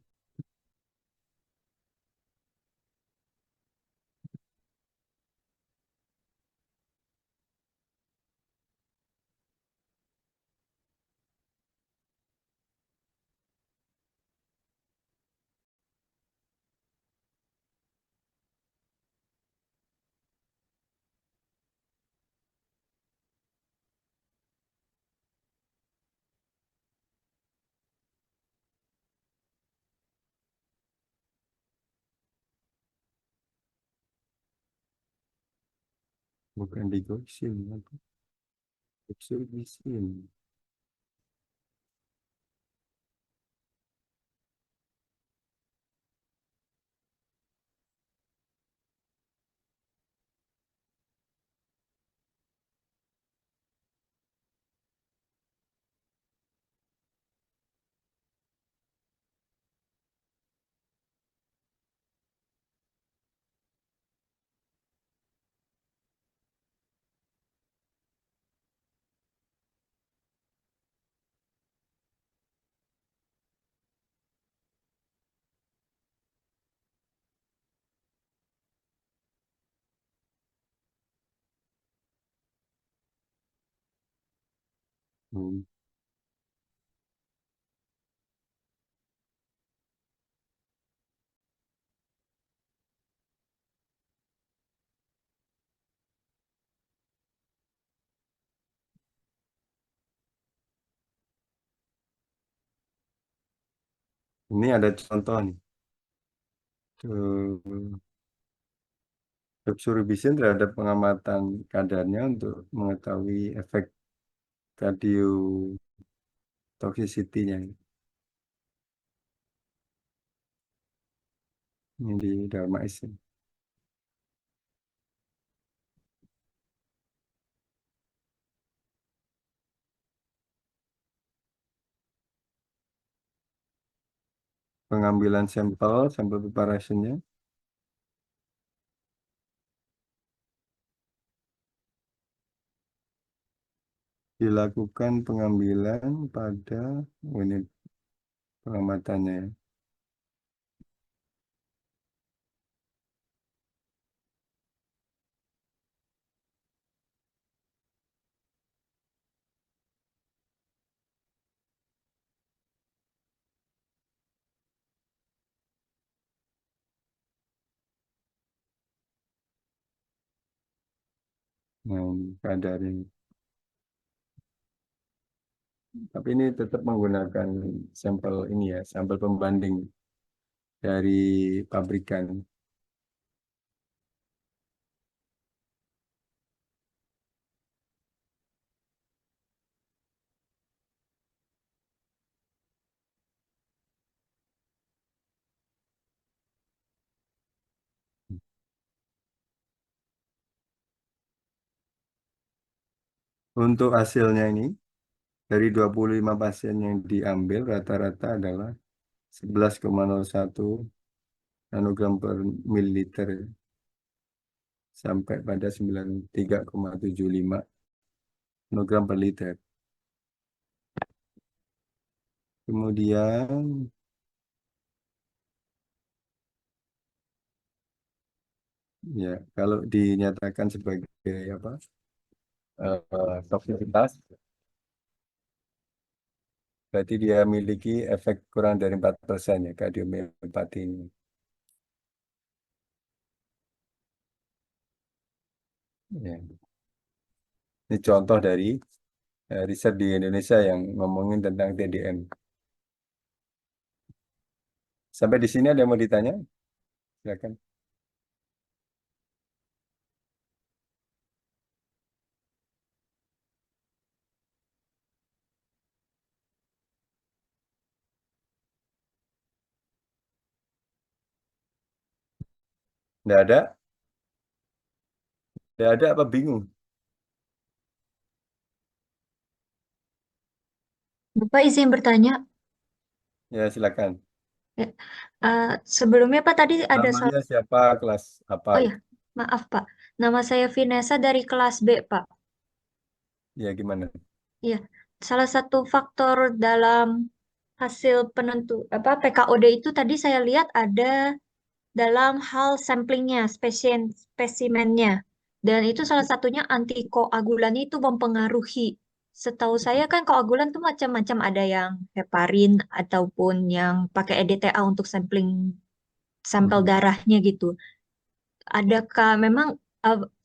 Bukan digoxin, apa? Doxorubicin. Hmm. Ini ada contoh nih. Tuh, doxorubicin terhadap pengamatan kadarnya untuk mengetahui efek cardiotoxicity-nya. Ini di Darmais. Pengambilan sampel preparationnya dilakukan pengambilan pada unit pengamatannya. Nah, kadar ini. Tapi ini tetap menggunakan sampel ini ya, sampel pembanding dari pabrikan. Untuk hasilnya ini, dari 25 pasien yang diambil, rata-rata adalah 11,01 nanogram per mililiter sampai pada 93,75 nanogram per liter. Kemudian ya kalau dinyatakan sebagai apa toksisitas, berarti dia memiliki efek kurang dari 4% ya kardiomiopati ini. Ya. Ini contoh dari riset di Indonesia yang ngomongin tentang TDM. Sampai di sini ada yang mau ditanya? Silakan. Nggak ada, nggak ada apa bingung? Bapak izin bertanya, Ya silakan. ya, sebelumnya Pak tadi ada salah. Namanya siapa, kelas apa Oh ya, itu? maaf Pak. Nama saya Vinesa dari kelas B Pak. Ya gimana? Iya, salah satu faktor dalam hasil penentu apa PKOD itu tadi saya lihat ada dalam hal samplingnya, spesimennya. Dan itu salah satunya antikoagulannya itu mempengaruhi. Setahu saya kan koagulan tuh macam-macam, ada yang heparin ataupun yang pakai EDTA untuk sampling sampel Mhm. darahnya gitu. Adakah memang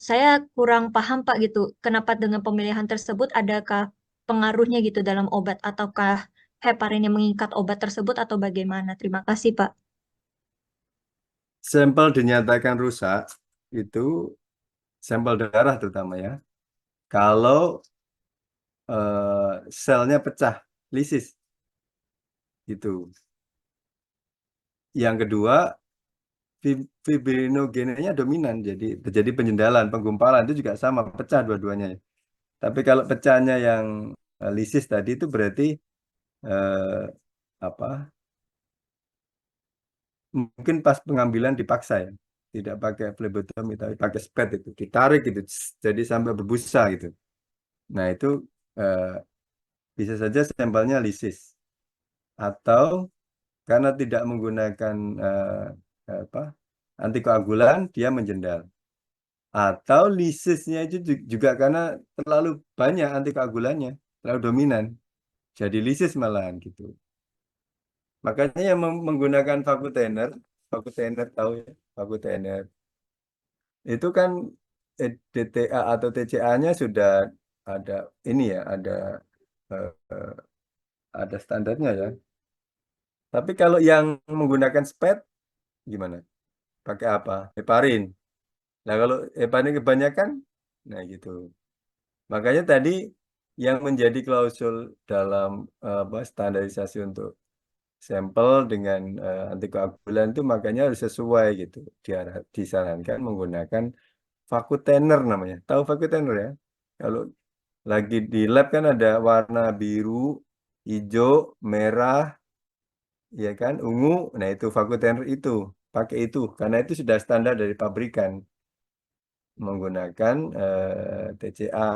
saya kurang paham Pak gitu, kenapa dengan pemilihan tersebut adakah pengaruhnya gitu dalam obat ataukah heparin yang mengikat obat tersebut atau bagaimana? Terima kasih Pak. Sampel dinyatakan rusak itu sampel darah terutama ya. Kalau selnya pecah, lisis itu. Yang kedua, fibrinogennya dominan, jadi terjadi penjendalan, penggumpalan itu juga sama, pecah dua-duanya. Tapi kalau pecahnya yang lisis tadi itu berarti eh, apa? Mungkin pas pengambilan dipaksa ya, tidak pakai phlebotomi tapi pakai spet itu, ditarik gitu, jadi sampai berbusa gitu. Nah itu eh, bisa saja sampelnya lisis atau karena tidak menggunakan apa antikoagulan dia menjendal. Atau lisisnya itu juga karena terlalu banyak antikoagulannya, terlalu dominan. Jadi lisis malahan gitu. Makanya yang menggunakan vakutener tahu ya, vakutener. Itu kan DTA atau TCA-nya sudah ada ini ya, eh, eh, ada standarnya ya. Tapi kalau yang menggunakan SPED gimana? Pakai apa? Heparin. Nah, kalau heparin kebanyakan, nah gitu. Makanya tadi yang menjadi klausul dalam apa, standarisasi untuk sampel dengan antikoagulan itu makanya harus sesuai gitu. Disarankan menggunakan vakutener namanya. Tahu vakutener ya? Kalau lagi di lab kan ada warna biru, hijau, merah, ya kan, ungu. Nah itu vakutener itu. Pakai itu karena itu sudah standar dari pabrikan menggunakan TCA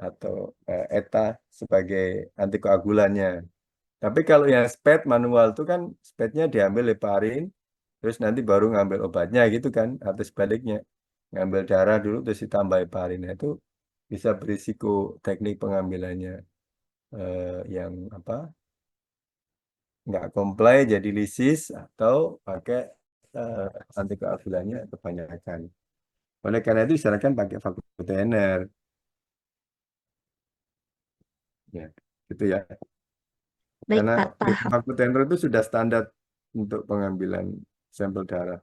atau ETA sebagai antikoagulannya. Tapi kalau yang SPED manual itu kan SPED-nya diambil heparin, terus nanti baru ngambil obatnya gitu kan, atau sebaliknya ngambil darah dulu terus ditambah heparin. Nah, itu bisa berisiko teknik pengambilannya yang apa nggak comply jadi lisis atau pakai eh, antikoagulannya kebanyakan. Oleh karena itu disarankan pakai vakutener, ya, gitu ya. Baik Karena Pak, paham. vakutener itu sudah standar untuk pengambilan sampel darah.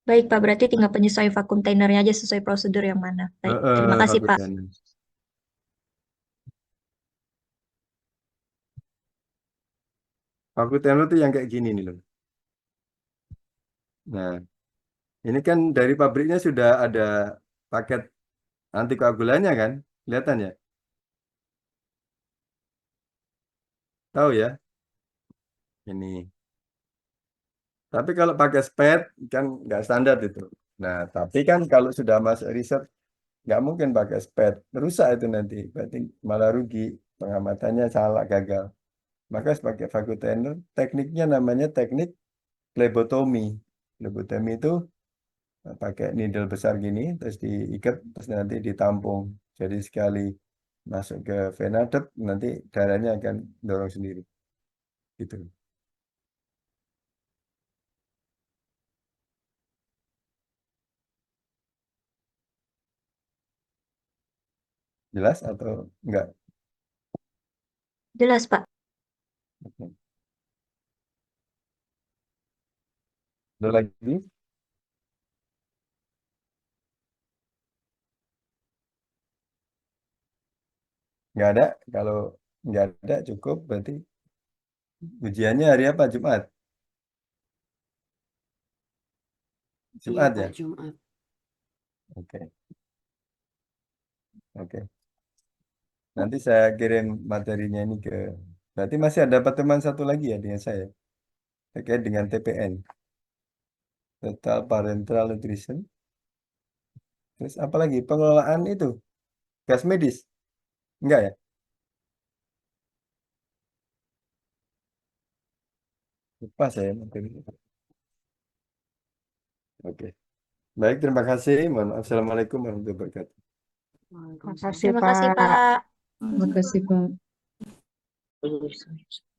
Baik Pak, berarti tinggal penyesuaian vakum containernya aja sesuai prosedur yang mana. Baik, terima kasih Pak. Vakutener. Vakutener itu yang kayak gini nih loh. Nah, ini kan dari pabriknya sudah ada paket antikoagulannya kan? Kelihatan ya? Tahu ya? Ini. Tapi kalau pakai SPED kan nggak standar itu. Nah, tapi kan kalau sudah masuk riset nggak mungkin pakai SPED. Rusak itu nanti. Berarti malah rugi. Pengamatannya salah, gagal. Maka sebagai vakutener, tekniknya namanya teknik plebotomi. Plebotomi itu pakai needle besar gini, terus diikat, terus nanti ditampung. Jadi sekali masuk ke vena, dep, nanti darahnya akan dorong sendiri. Gitu. Jelas atau enggak? Jelas Pak. Oke. Ada lagi? Nggak ada. Kalau nggak ada cukup, berarti ujiannya hari apa? Jumat. Iya, Jumat Pak, ya? Jumat. Oke, oke. Nanti saya kirim materinya ini ke. Berarti masih ada pertemuan satu lagi ya dengan saya terkait dengan TPN, Total Parental Nutrition. Terus apa lagi? Pengelolaan itu gas medis? Enggak ya? Lupa saya materinya. Oke. Baik, terima kasih. Mohon maaf. Assalamualaikum warahmatullahi wabarakatuh. Waalaikumsalam. Makasih Terima kasih, Pak. Pak. Makasih Pak. Waalaikumsalam.